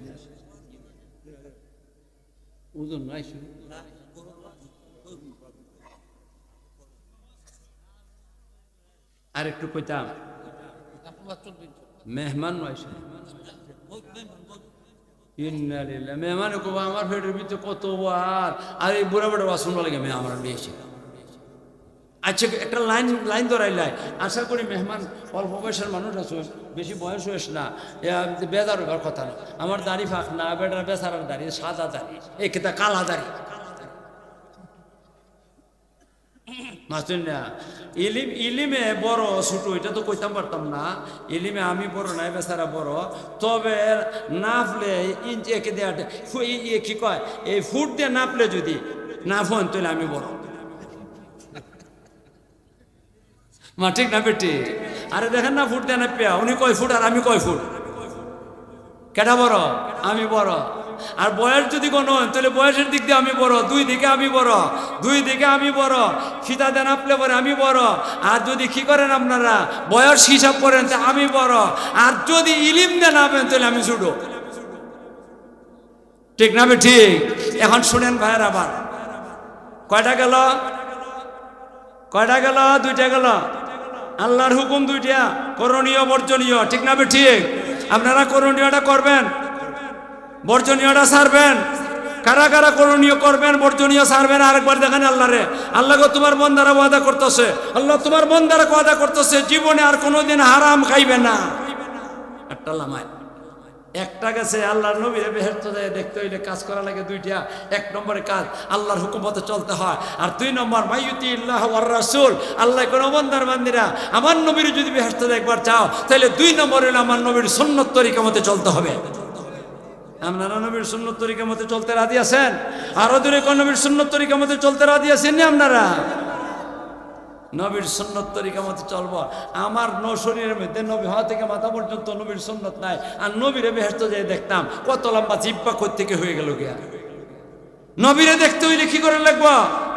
ওজন নাই আর একটু কইতাম মেহমান নয়, মেহমান আমার ফেটের ভিতরে কত বার, আর এই বুড়া বুড়া বাসন লাগে আমার নিয়েছে। আচ্ছা একটা লাইন লাইন ধরাইলাই। আশা করি মেহমান অল্প বয়সের মানুষ আছে, বেশি বয়স হয়েছ না, বেজার হবার কথা না। আমার দাড়ি ফাঁক না, বেটার বেচারার দাড়ি সাদা দাড়ি, এই কেতা কালা দাড়ি। ইলিমে বড় ছোট এটা তো কইতাম পারতাম না। ইলিমে আমি বড় নাই, বেচারা বড়। তবে নাপলে একে দেয়া কি কয়, এই ফুট দিয়ে নাপলে যদি না ফোন তাহলে আমি বড়। মা ঠিক না বেটি? আরে দেখেন না ফুট দিয়ে নাপিয়া, উনি কয় ফুট আর আমি কয় ফুট? কেটা বড়? আমি বড়। আর বয়স যদি কোনো তাহলে বয়সের দিক দিয়ে আমি বড়, দুই দিকে আমি বড়, দুই দিকে আমি বড়, ফিতা দেন আপলে পরে আমি বড়। আর যদি কি করেন আপনারা বয়স হিসাব করেন তা আমি বড়, আর যদি ইলিম দেন আবেন তাহলে আমি ছোট। ঠিক না ঠিক? এখন শুনেন ভাইয়ের, আবার কয়টা গেল? কয়টা গেল? দুইটা গেল। আল্লাহর হুকুম দুইটা, করণীয় বর্জনীয়। ঠিক না ঠিক? আপনারা করণীয়টা করবেন, বর্জনীয়টা ছাড়বেন। কারা কারা করণীয় করবেন, বর্জনীয় ছাড়বেন? আরেকবার দেখেন আল্লাহরে। আল্লাহকে তোমার মন দ্বারা ওয়াদা করতেছে, আল্লাহ তোমার মন দ্বারা ওয়াদা করতেছে জীবনে আর কোনোদিন হারাম খাইবে না। একটা লামায় একটা গেছে আল্লাহর নবীরে বেহেশত যায় দেখতে হইলে কাজ করা লাগে দুইটা। এক নম্বরে কাজ আল্লাহর হুকুম মতে চলতে হয়, আর দুই নম্বর মাইয়ুতিল্লাহ ওয়ার রাসূল, আল্লাহ কোন বান্দার বান্দিরা আমার নবীর যদি বেহেশত একবার চাও তাহলে দুই নম্বরে হলো আমার নবীর সুন্নত তরিকা মতে চলতে হবে। আপনারা নবীর সুন্নত তরিকা মতে চলতে রাজি আছেন? আরো দূরে কোন নবীর সুন্নত তরিকা মতে চলতে রাজি আছেন না আপনারা? নবীর সুন্নত তরিকা মতে চলবো। আমার শরীরের মধ্যে নবী হওয়া থেকে মাথা পর্যন্ত নবীর সুন্নত নাই, আর নবীরে বেহেশত যেয়ে দেখতাম কত লম্বা জিব্বা কই থেকে হয়ে গেল গিয়া। নবীরে দেখতে হইলে কি করে লাগবো?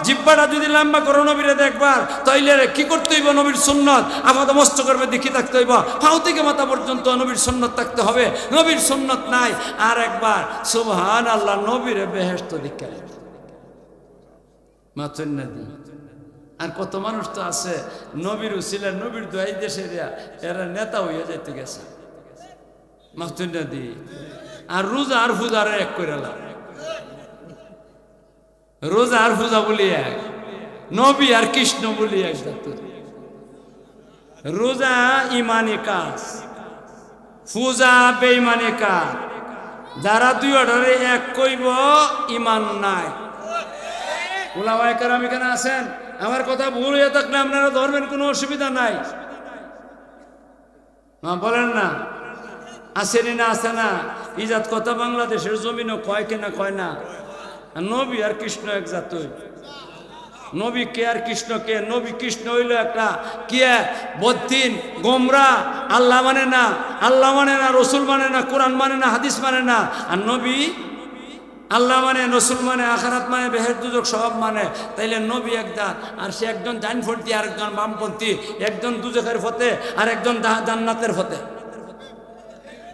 জিব্বাটা যদি লম্বা করো নবীরে দেখবার তাইলে কি করতে হইব? নবীর সুন্নত আমাদের মস্তকের মধ্যে কি থাকতে হইব? পাও থেকে মাথা পর্যন্ত নবীর সুন্নত থাকতে হবে। নবীর সুন্নত নাই, আর একবার সুবহানাল্লাহ নবীরে বেহেশত দীক্ষা মাতুন্না দি। আর কত মানুষ তো আছে নবীর উসিলা নবীর দোয়াই দেশে এরা নেতা হইয়া যাইতে গেছে মাতুন্না দি। আর রোজা আর ফুজার এক করে রোজা আর পূজা বলি এক, নবী আর কৃষ্ণ বলি এক। রোজা ইমানি কাজ, পূজা বেঈমানি কাজ। যারা দুই অর্ডারে এক কইব ইমান নাই। ওলামায়ে কেরাম এখানে আছেন, আমার কথা ভুল হয়ে থাকলে আপনারা ধরবেন, কোনো অসুবিধা নাই। বলেন না আসেনি না? আসে না? ইজাত কথা বাংলাদেশের জমিনও কয় কিনা কয় না? নবী আর কৃষ্ণ এক জাত। নবী কে আর কৃষ্ণ কে? নবী কৃষ্ণ হইল একটা কে বদ্দিন গোমরা, আল্লাহ মানে না, আল্লাহ মানে না, রসুল মানে না, কোরআন মানে না, হাদিস মানে না। আর নবী আল্লাহ মানে, রসুল মানে, আখিরাত মানে, বেহেশত দুজক সব মানে। তাইলে নবী একজন, আর সে একজন ডাইনপন্থী আর একজন বামপন্থী, একজন দুজকের ফতে আর একজন জান্নাতের ফতে।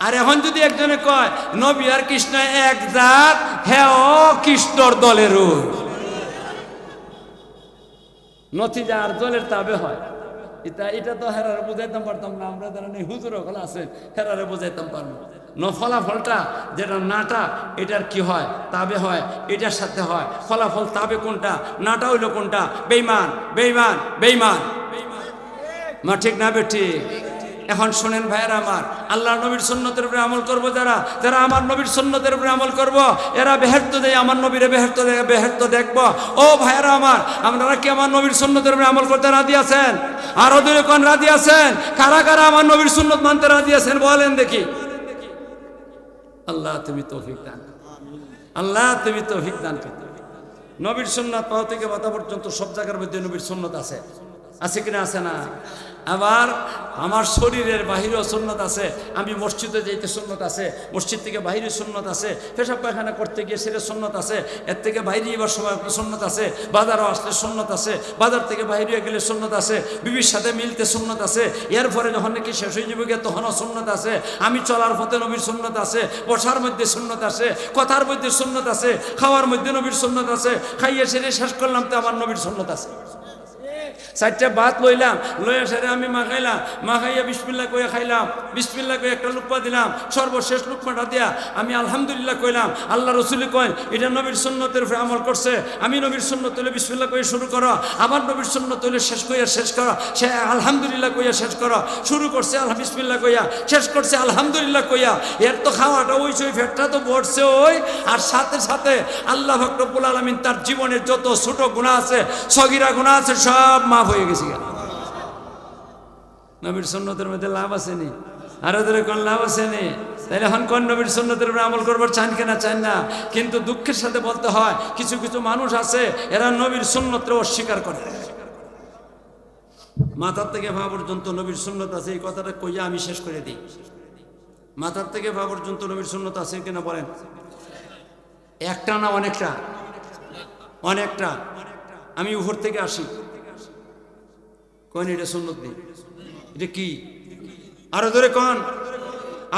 আর এখন যদি একজনে কয় নবী আর কৃষ্ণ এক জাত, হ্যাঁ ও কৃষ্ণর দলের নথিজা আর দলের তাবে হয়। এটা তো হেরারে বুঝাইতাম পারতাম না, আমরা যারা নেই হুজুর ওখানে আছেন হেরারে বুঝাইতাম পারবো। ফলাফলটা যেটা নাটা এটার কি হয়? তাবে হয়, এটার সাথে হয় ফলাফল। তাবে কোনটা, নাটা হইল কোনটা? বেঈমান, বেঈমান, বেঈমান। মা ঠিক না বেঠিক? এখন শোনেন ভাইয়েরা আমার, আল্লাহ নবীর সুন্নতের উপরে আমল করব যারা, যারা আমার নবীর সুন্নতের উপরে আমল করব, এরা বেহেশত দেয়, আমার নবীরে বেহেশত দেখবো। ও ভাইয়েরা আমার, আপনারা কি আমার নবীর সুন্নতের উপরে আমল করতে রাজি আছেন? আরো দূরে কোন রাজি আছেন? কারা কারা আমার নবীর সুন্নত মানতে রাজি আছেন বলেন দেখি। আল্লাহ তুমি তৌফিক দান, আল্লাহ তুমি তৌফিক দান করতে। নবীর সুন্নাত পাও থেকে মাথা পর্যন্ত সব জায়গার মধ্যে নবীর সুন্নত আছে, আছে কিনা? আছে না? আবার আমার শরীরের বাহিরেও সুন্নত আছে। আমি মসজিদে যাইতে সুন্নত আছে, মসজিদ থেকে বাহিরে সুন্নত আছে, পেশাব পায়খানা করতে গিয়ে সেটা সুন্নত আছে, এর থেকে বাইরে এবার সময় সুন্নত আছে, বাজারও আসলে সুন্নত আছে, বাজার থেকে বাইরে গেলে সুন্নত আছে, বিবির সাথে মিলতে সুন্নত আছে, এরপরে যখন নাকি শেষ হয়ে যাবে গিয়ে তখনও সুন্নত আছে। আমি চলার পথে নবীর সুন্নত আছে, বসার মধ্যে সুন্নত আছে, কথার মধ্যে সুন্নত আছে, খাওয়ার মধ্যে নবীর সুন্নত আছে, খাইয়ে সেরে শেষ করলাম তো আমার নবীর সুন্নত আছে। চারটা ভাত লইলাম, লইয়া সেরে আমি মাখাইলাম, মাখাইয়া বিসমিল্লাহ কইয়া খাইলাম, বিসমিল্লাহ কইয়া একটা লুকমা দিলাম, সর্বশেষ লুকমাটা দিয়া আমি আলহামদুলিল্লাহ কইলাম। আল্লাহ রসুল কইন এটা নবীর সুন্নতের উপরে আমল করছে। আমি নবীর সুন্নত হইলে বিসমিল্লাহ কইয়া শুরু করো, আমার নবীর সুন্নত হইলে শেষ কইয়া শেষ করো, সে আলহামদুলিল্লাহ কইয়া শেষ করো। শুরু করছে বিসমিল্লাহ কইয়া, শেষ করছে আলহামদুলিল্লাহ কইয়া। এর তো খাওয়াটা ওই ফেটটা তো বসছে ওই, আর সাথে সাথে আল্লাহ রব্বুল আলামিন তার জীবনের যত ছোট গুনাহ আছে, সগীরা গুনাহ আছে, সব মাফ হয়ে গেছে। নবীর সুন্নতের মধ্যে লাভ আসেনি? আরো ধরে কোন লাভ আসেনি? তাইলে এখন কোন নবীর সুন্নতের উপরে আমল করবার চান কিনা? চান না। কিন্তু দুঃখের সাথে বলতে হয় কিছু কিছু মানুষ আছে এরা নবীর সুন্নতকে অস্বীকার করে। মাথার থেকে পা পর্যন্ত নবীর সুন্নত আছে, এই কথাটা কইয়া আমি শেষ করে দিই। মাথার থেকে পা পর্যন্ত নবীর সুন্নত আছে কিনা বলেন? একটা না অনেকটা? অনেকটা। আমি উপর থেকে আসি, কোন এটা সুন্নত নেই, এটা কি? আরো দূরে কোন,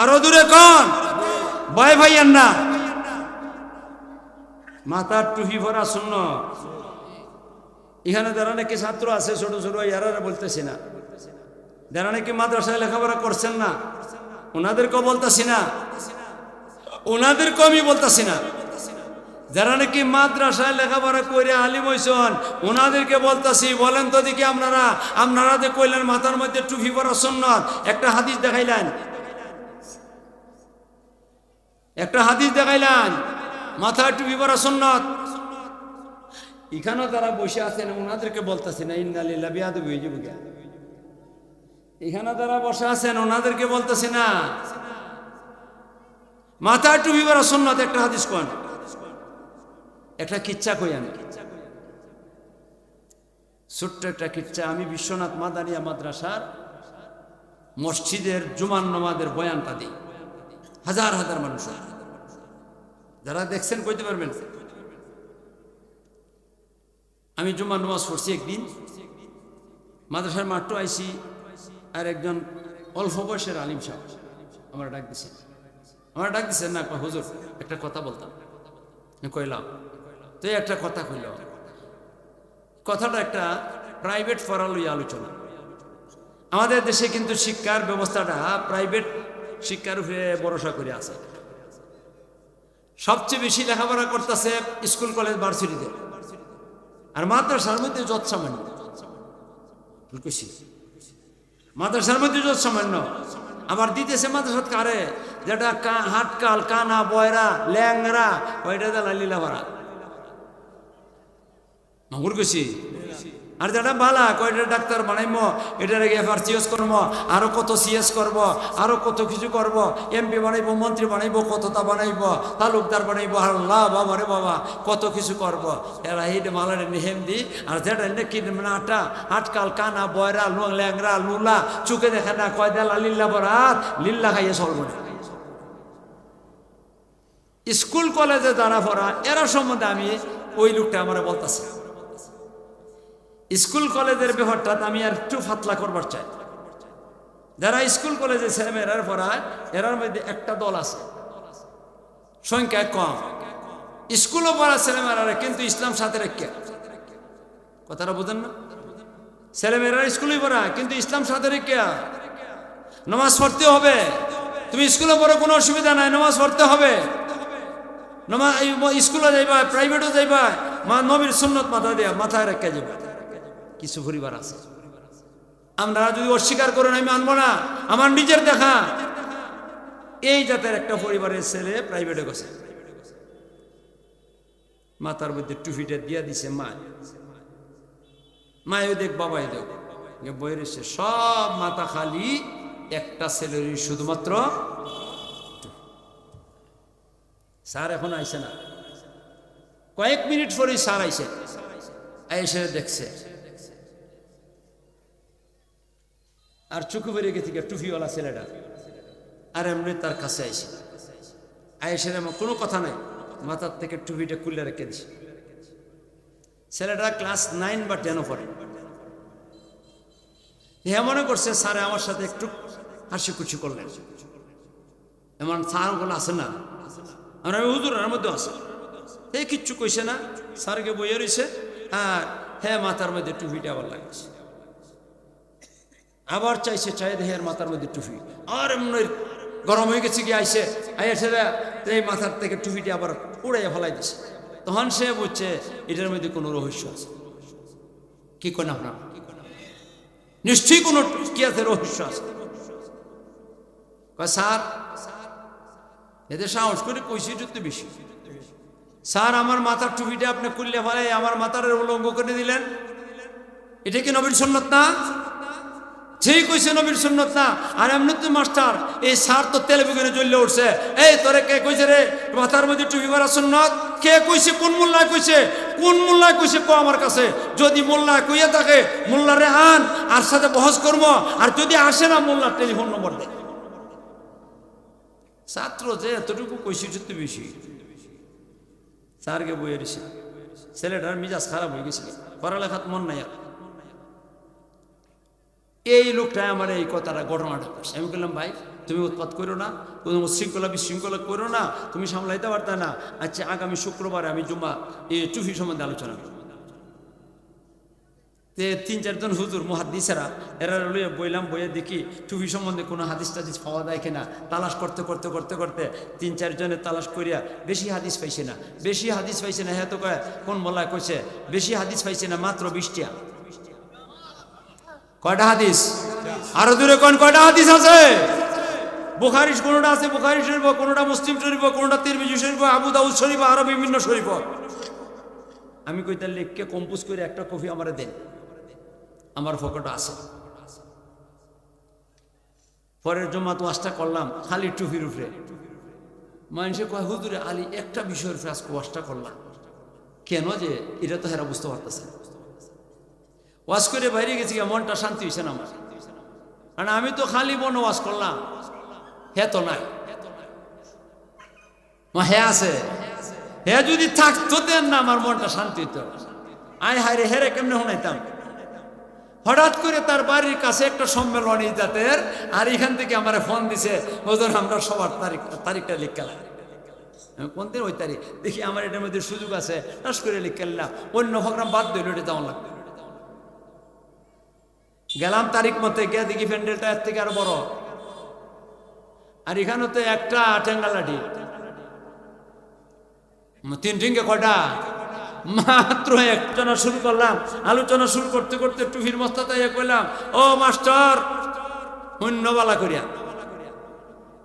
আরো দূরে কোন, ভয় ভাইয়ের না। মাথার টুপি ভরা সুন্নত। এখানে যারা নাকি ছাত্র আছে ছোট ছোট, এরা বলতেছি না। যারা নাকি মাদ্রাসায় লেখাপড়া করছেন না, ওনাদেরকেও বলতেছি না, ওনাদেরকেও আমি বলতেছি না। যারা নাকি মাদ্রাসায় লেখাপড়া করে আলিম হইছেন, ওনাদেরকে বলতেছি, বলেন তো দেখি আপনারা, আপনারা যে কইলেন মাথার মধ্যে টুপি পরা সুন্নাত, একটা হাদিস দেখাইলেন, একটা হাদিস দেখাইলেন মাথায় টুপি পরা সুন্নাত। এখানেও যারা বসে আছেন ওনাদেরকে বলতেছি না, ইন্না লিল্লাহি বিয়াদবি হয়ে যাবে। এখানে যারা বসে আছেন ওনাদেরকে বলতেছি না, মাথায় টুপি পরা সুন্নাত একটা হাদিস কোন, একটা কিচ্ছা কই আমি, ছোট্ট একটা কিচ্ছা। আমি বিশ্বনাথ মাদানিয়া মাদ্রাসার মসজিদের জুমার নামাজের বয়ানটা দিই, হাজার হাজার মানুষ যারা দেখছেন কইতে পারবেন। আমি জুমার নামাজ পড়ছি একদিন, মাদ্রাসার মাঠটো আইসি, আর একজন অল্প বয়সের আলিম সাহেব আমার ডাক দিচ্ছেন, আমার ডাক দিচ্ছেন না, হুজুর একটা কথা বলতাম। কইলাম, তো একটা কথা কইল, কথাটা একটা প্রাইভেট পড়া লইয়া আলোচনা। আমাদের দেশে কিন্তু শিক্ষার ব্যবস্থাটা প্রাইভেট শিক্ষার উপরে ভরসা করে আছে। সবচেয়ে বেশি লেখাপড়া করতেছে স্কুল কলেজ ভার্সিটিতে, আর মাদ্রাসার মধ্যে যত সামান্য, মাদ্রাসার মধ্যে যত সামান্য। আবার দিতেছে মাদ্রাসাত কারে, যেটা হাটকাল, কানা, বয়রা, ল্যাংরা, ওইটা দেলা লীলাভরা মাগুর গেছি। আর যেটা বালা কয়টা ডাক্তার বানাইব, এটার FRCS করবো, আরো কত CS করব, আরো কত কিছু করব, MP বানাইব, মন্ত্রী বানাইব, কতটা বানাইব, তালুকদার বানাইব, আল্লাহ বাবা রে বাবা কত কিছু করব। এরা এই মালার হেমদি, আর যেটা নাকি নাটা, হাটকাল, কানা, বয়রা, ল্যাংরা, লুলা, চুকে দেখে না, কয় দেলা লিল্লা বরাত, লিল্লা খাইয়ে চলবো না। স্কুল কলেজে যারা পড়া এরা সম্বন্ধে আমি ওই লোকটা আমার বলতেছে। স্কুল কলেজের ব্যাপারটা আমি আর একটু ফাতলা করবার চাই। যারা স্কুল কলেজে ছেলেমেয়েরার পড়ায়, এরার মধ্যে একটা দল আছে, সংখ্যা কম, স্কুলও পড়া ছেলেমেয়েরা, কিন্তু ইসলাম সাথে রেখে। কথাটা বুঝেন না? ছেলেমেয়েরা স্কুলে পড়া, কিন্তু ইসলাম সাথে রেখে। নামাজ পড়তে হবে, তুমি স্কুলে পড়ো কোনো অসুবিধা নাই, নামাজ পড়তে হবে। নামাজ স্কুলে যাইবা, প্রাইভেটও যাইবা, নবীর সুন্নত মাথা দিয়া মাথায় রেখে যাবে। কিছু পরিবার আছে, আমরা যদি অস্বীকার করেন আমি আনবো না, আমার নিজের দেখা। এই জাতের একটা পরিবারের ছেলে প্রাইভেটে গেছে, মাথার মধ্যে টুপিটা দিয়া দিছে মায়ও দেখ বাবাই দেখ, বইয়ের এসে সব মাথা খালি, একটা ছেলের শুধুমাত্র। স্যার এখন আইসে না, কয়েক মিনিট পরেই স্যার আইসে, এসে দেখছে, আর চুকু বেরিয়ে গেছে টুপিওয়ালা ছেলেটা, আর এমনি তার কাছে আইসে, আইসে কোনো কথা নাই, মাথার থেকে টুপিটা খুলে রেখে দিছে। ছেলেটা ক্লাস 9 বা 10 পড়ে। হ্যাঁ, মনে করছে স্যারে আমার সাথে একটু হাসি খুশি করলেন, এমন স্যারগুলো আছে না, আর আমি হুজুরের মধ্যে আছে, এই কিচ্ছু কইছে না, স্যারকে বইয়ে রয়েছে, আর হ্যাঁ মাথার মধ্যে টুপিটা আবার লাগছে। আবার চাইছে, চাই দেখে মাথার মধ্যে টুপি, আর এমনি গরম হয়ে গেছে, কি আইসে এই মাথার থেকে টুপিটা আবার উড়াইয়া ফেলাই দিছে। তখন সে বুঝছে এটার মধ্যে কোনো রহস্য আছে। কি করেন আপনার? নিশ্চয়ই কোনো কি আছে, রহস্য আছে। স্যার এদের সাহস করে কইছি যুক্ত বেশি, স্যার আমার মাথার টুপিটা আপনি খুললে ফেলে আমার মাথার উলঙ্গ করে দিলেন, এটা কি নবীর সুন্নত না? যেই কইছে নবীর সুন্নত না। আর এমনি তো মাস্টার, এই স্যার তো তেলে বেগুনে জ্বললে উঠছে, এই তোরে কে কইছে রে মাথার মধ্যে টুপি পরা সুন্নত? কে কইছে? কোন মোল্লায় কইছে? কোন মোল্লায় কইছে কো আমার কাছে। যদি মোল্লা কইয়া থাকে মোল্লারে আন, আর সাথে বহস করবো, আর যদি আসে না মোল্লার টেলিফোন নম্বর দে। ছাত্র যে এতটুকু কইছি যুক্ত বেশি, স্যারকে বইয়ে দিছে, ছেলেটার মিজাজ খারাপ হয়ে গেছিল, পড়ালেখাত মন নাই আর। এই লোকটা আমার এই কথাটা ঘটনাটা করছে। আমি বললাম ভাই তুমি উৎপাত করো না, তুমি শৃঙ্খলা বিশৃঙ্খলা করো না, তুমি সামলাইতে পারতা না। আচ্ছা আগামী শুক্রবারে আমি জুম্মা এই টুফি সম্বন্ধে আলোচনা করব। তে 3-4 জন হুজুর মুহাদ্দিসেরা এরা লইয়া বইলাম, বইয়ে দেখি টুফি সম্বন্ধে কোনো হাদিস টাদিস পাওয়া যায় কিনা। তালাশ করতে করতে করতে করতে 3-4 জনের তালাশ করিয়া বেশি হাদিস পাইছে না, বেশি হাদিস পাইছে না। হ্যাঁ তো কয় কোন মোল্লায় কইছে বেশি হাদিস পাইছে না, মাত্র 20টা। কয়টা হাদিস? আরো দূরে কোন কয়টা হাদিস আছে? বুখারী কোনটা আছে বুখারী শরীফ, কোনটা মুসলিম শরীফ, কোনটা তিরমিজি শরীফ, আবু দাউদ শরীফ, আরো বিভিন্ন শরীফ। আমি কই তার লিখকে কম্পোজ করে একটা কপি আমারে দেন, আমার ফটোটা আছে। পরের জমা তো ওয়াজটা করলাম খালি টুপির উপরে। মানুষে কয় হুজুরে আলী একটা বিষয়ের উপরে আজকে ওয়াজটা করলাম কেন, যে এটা তো হেরা বুঝতে পারতেছে। ওয়াজ করে বাইরে গেছি, মনটা শান্তি হয়েছে না আমার। কারণ আমি তো খালি মনে ওয়াজ করলাম, হে তো নাই, হে আছে। হে যদি থাকতো দেন না আমার মনটা শান্তি হতো। আয় হায় রে হেরে কেমনে শোনাইতাম। হঠাৎ করে তার বাড়ির কাছে একটা সম্মেলন এই জাতের, আর এখান থেকে আমার ফোন দিছে হুজুর আমরা সবার তারিখটা লিখলাম। কোন দিন? ওই তারিখ। দেখি আমার এটার মধ্যে সুযোগ আছে, টাস করে লিখলাম। অন্য প্রোগ্রাম বাদ দিল, এটা তেমন লাগবে। গেলাম তারিখ মতে, গিয়ে দেখি প্যান্ডেলটা এর থেকে আরো বড়, আর এখানে তো একটা টেঙ্গালাটি 3 টিঙ্গে কয়টা, মাত্র একজনা শুরু করলাম। আলোচনা শুরু করতে করতে টুফির মস্তাতে কইলাম, ও মাস্টার শূন্যবালা করিয়া,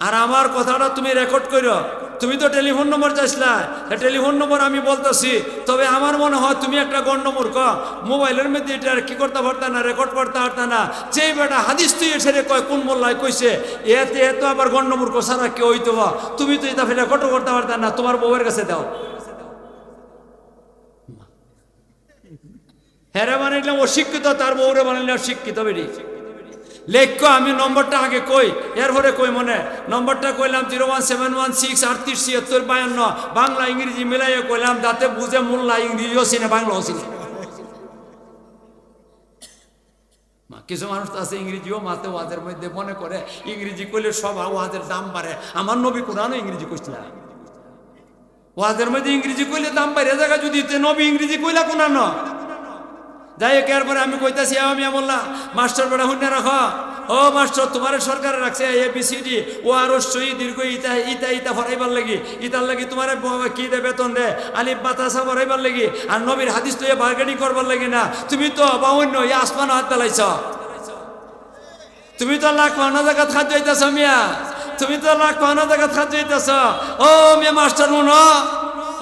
আর আমার কথাটা তুমি রেকর্ড করো। তুমি তো টেলিফোন নম্বর চাইছিলা, টেলিফোন নম্বর আমি বলতেছি, তবে আমার মনে হয় তুমি একটা গণ্ডমূর্খ। মোবাইলের মধ্যে এটা কি করতে পারতা না, রেকর্ড করতে পারতা না। যেই বেটা হাদিস তুই ছেড়ে কয় কোন মোল্লায় কইছে, এতে এত আবার গণ্ডমূর্খ সারা কেউ হইতো। তুমি তো এটা রেকর্ড করতে পারতা না, তোমার বউয়ের কাছে দাও। হ্যাঁ বানাইলাম অশিক্ষিত, তার বউরে বানাইলাম শিক্ষিত। বেরি লেখো আমি নম্বরটা আগে কই, এরপরে কই মনে। নম্বরটা কইলাম 01716387652, বাংলা ইংরেজি মিলাইয়ে কইলাম, যাতে বুঝে মোল্লা ইংরেজিও চিনে বাংলাও চিনে। কিছু মানুষ তো আছে ইংরেজিও মাতে ওয়াজের মধ্যে মনে করে ইংরেজি কইলে সব ওয়াজের দাম বাড়ে। আমার নবী কোরআনও ইংরেজি কইছিল, ওয়াজের মধ্যে ইংরেজি কইলে দাম বাড়ে জায়গা, যদি নবী ইংরেজি কইলা কোরআন। যাই হোক, এরপরে আমি কইতাছি আমি বললাম মাস্টার বেড়া হুন্না রাখো। ও মাস্টার তোমার সরকারে রাখছে ABCD ও আর সই দীর্ঘ ইতা ইতা ইতা ফরাইবার লাগি, ইতার লাগি তোমার কি দে বেতন দে, আলিফ বাতাসা ফরাইবার লাগি, আর নবীর হাদিস তো বার্গেনিং করবার লাগি না। তুমি তো বাউন্ন আসমান হাত দালাইছ, তুমি তো লাখ পাওনা জায়গা খাদ্য হইতেছ মিয়া, তুমি তো লাখ পাওনা জায়গা খাদ্য হইতেছ। ও মিয়া মাস্টার হুনো,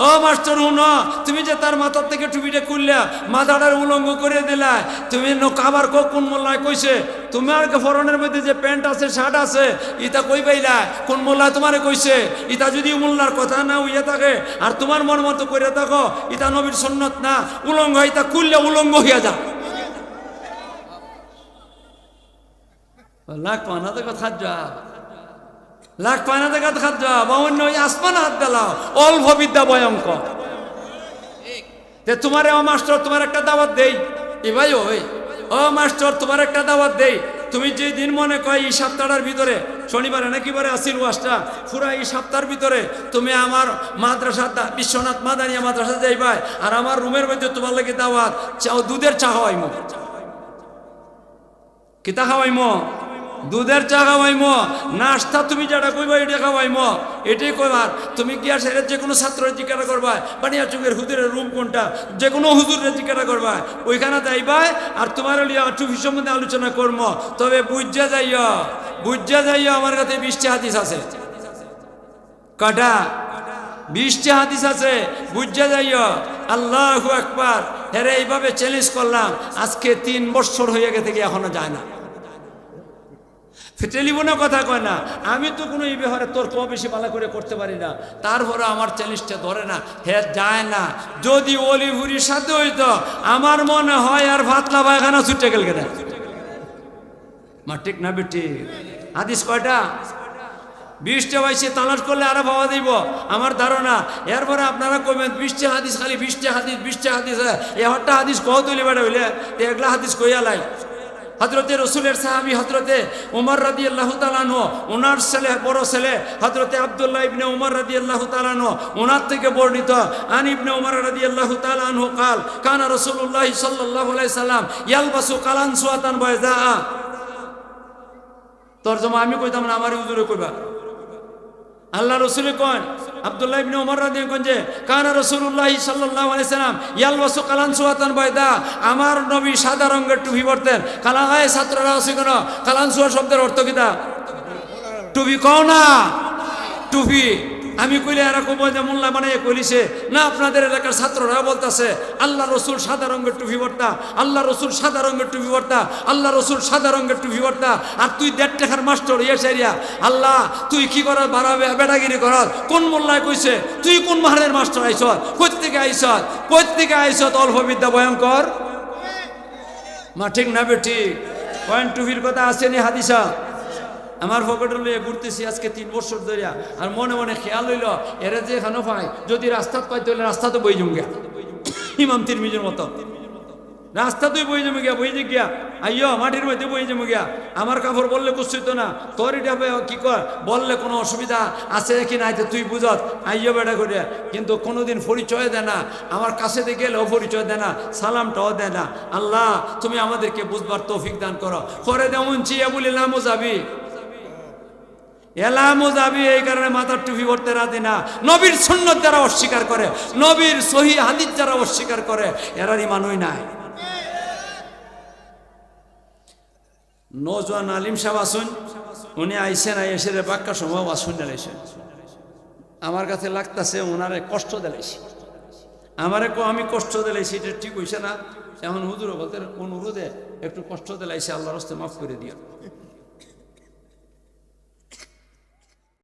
ও মাস্টার হুনো, তুমি যে তার মাথার থেকে টুপিটা খুললা মাথাটার উলঙ্গ করে দিলা, তুমি কাবার কোন মোল্লায় কইছে তোমার ফরনের মধ্যে যে প্যান্ট আছে শার্ট আছে ইটা কই পাইলা, কোন মোল্লায় তোমারে কইছে? ইটা যদি মোল্লার কথা না হইয়া থাকে আর তোমার মন মতো করে থাকো, ইটা নবীর সুন্নত না। উলঙ্গ ইটা খুললে উলঙ্গ হইয়া যা। লাখ পানা দেখা খাদ্যা, লাখ পানা দেখা খাদ্যা বা অন্য আসমান হাত দিলাও, অল্প বিদ্যা ভয়ঙ্কর। তোমার ও মাস্টার তোমার একটা দাওয়াত দেই, এ ভাই ওই ও মাস্টার তোমার একটা দাওয়াত দেই। তুমি যে দিন মনে কয় এই সপ্তাহটার ভিতরে, শনিবারে নাকি বারে আসিল ওয়াজটা, পুরা এই সপ্তাহের ভিতরে তুমি আমার মাদ্রাসা বিশ্বনাথ মাদানিয়া মাদ্রাসা যাইবাই, আর আমার রুমের মধ্যে তোমার লাগে দাওয়াত, চাও দুধের চা খাওয়াইমো। কিতা খাওয়াইমো? দুধের চা খাওয়াইমো। নাস্তা তুমি যেটা কইবা এটা খাওয়াইমো, এটাই কইবার। তুমি কি আর সেরের যে কোনো ছাত্রের জিজ্ঞাসা করবা, বানিয়া চুকের হুজুরের রুম কোনটা, যে কোনো হুজুরের জিজ্ঞাসা করবা, ওইখানে যাইবাই আর তোমার টুফি সম্বন্ধে আলোচনা করবো। তবে বুঝা যাইও, বুঝা যাইও আমার কাছে 20টা হাদিস আছে। কটা? 20টা হাদিস আছে, বুঝা যাইও। আল্লাহু আকবার। হেরে এইভাবে চ্যালেঞ্জ করলাম, আজকে 3 বছর হয়ে গেছে, এখনো যায় না। টেলিফোনে কথা কয় না, আমি তো কোনো এই ব্যাপারে তোর কম বেশি পালা করে করতে পারি না, তারপরে আমার চ্যালেঞ্জটা ধরে না, হে যায় না। যদি অলিভুরির সাথে হইতো আমার মনে হয় আর ভাতলা পায়খানা ছুটে গেল মা, ঠিক না বেটি? হাদিস কয়টা? 20টা বাইশে তালাশ করলে আরো পাওয়া যাইব আমার ধারণা। এরপরে আপনারা কইবেন 20টা হাদিস, খালি 20টা হাদিস, 20টা হাদিস, একটা হাদিস কহ তুলি বেড়া হইলে এগুলা হাদিস কইয়া লাই। হজরতে রসুলের সাহাবি হজরতে উমর রাদিয়াল্লাহু তাআলা আনহু, ওনার ছেলে, বড় ছেলে হজরতে আব্দুল্লাহ ইবনে উমর রাদিয়াল্লাহু তাআলা আনহু, ওনার থেকে বর্ণিত, আন ইবনে উমর রাদিয়াল্লাহু তাআলা আনহু قال কান রাসূলুল্লাহ সাল্লাল্লাহু আলাইহি সাল্লাম ইয়ালবাসু কালানসুয়াতান বাইযা। তরজমা আমি কইতাম না, আমার হুজুরে কইবা। আল্লাহ রসুল কন, আব্দুল্লাহ ইবনে উমর রাদিয়াল্লাহু আনহু যে কানা রাসূলুল্লাহ সাল্লাল্লাহু আলাইহি সাল্লাম ইয়ালবাসু কালানসুয়াতান বাইদা, আমার নবী সাদা রঙের টুপি পরতেন। কালায় ছাত্ররা আছে কেন, কালানসুয়া শব্দের অর্থ কিটা? টুপি কও না, টুপি। আমি কইলে এরা কব যে মোল্লা বানাইয়া কইলিছে না, আপনাদের এলাকার ছাত্ররা বলতেছে আল্লাহ রসুল সাদা রঙের টুপি পরতা, আল্লাহ রসুল সাদা রঙের টুপি পরতা, আল্লাহ রসুল সাদা রঙের টুপি পরতা। আর তুই 1.5 টাকার মাস্টার ইয়েসাইয়া আল্লাহ তুই কি কর, বাড়াবে বেটাগিরি কর। কোন মোল্লায় কইছে? তুই কোন মাহারের মাস্টার আইস, কোত্থেকে আইস, কোত্থেকে আইস? অল্প বিদ্যা ভয়ঙ্কর মা, ঠিক না বে ঠিক? পয়েন্ট টুপির কথা আসেনি হাদিসা? আমার পকেটে লইয়া ঘুরতেছি আজকে 3 বছর ধরিয়া, আর মনে মনে খেয়াল হইল এরা যে এখানে পাই, যদি রাস্তাত পাইতে হইলে রাস্তা তো বই জমগিয়া, ইমাম তিরমিজির মতো রাস্তা তুই বই জমে গিয়া, বই যে গিয়া আইয়ো মাটির মধ্যে বই জমে গিয়া। আমার কাপড় বললে কুচ্ছিত না, তোর এটা কি কর বললে কোনো অসুবিধা আছে কি নাই তুই বুঝত, আইয়ো বেটা করে। কিন্তু কোনোদিন পরিচয় দেয় না, আমার কাছে দিয়ে গেলেও পরিচয় দেয় না, সালামটাও দেয় না। আল্লাহ তুমি আমাদেরকে বুঝবার তৌফিক দান করো। করে দেমন চিয়া বলি নামও যাবি, এলামও যাবি, এই কারণে মাথার টুপি পরতে রাজি না। নবীর সুন্নাত যারা অস্বীকার করে, নবীর সহিহ হাদিস যারা অস্বীকার করে, এরার ঈমানই নাই। নওজোয়ান আলিম সাহেব আসুন, উনি আইসেন, এসে বাক্কা সময় আসুন দিলাইছেন। আমার কাছে লাগতেছে ওনারে কষ্ট দিলাইছি, আমারে আমি কষ্ট দিলাইছি, এটা ঠিক হইছে না। এখন হুজুর বলতে অনুরোধে একটু কষ্ট দিলাইছে, আল্লাহর রাস্তায় মাফ করে দিও।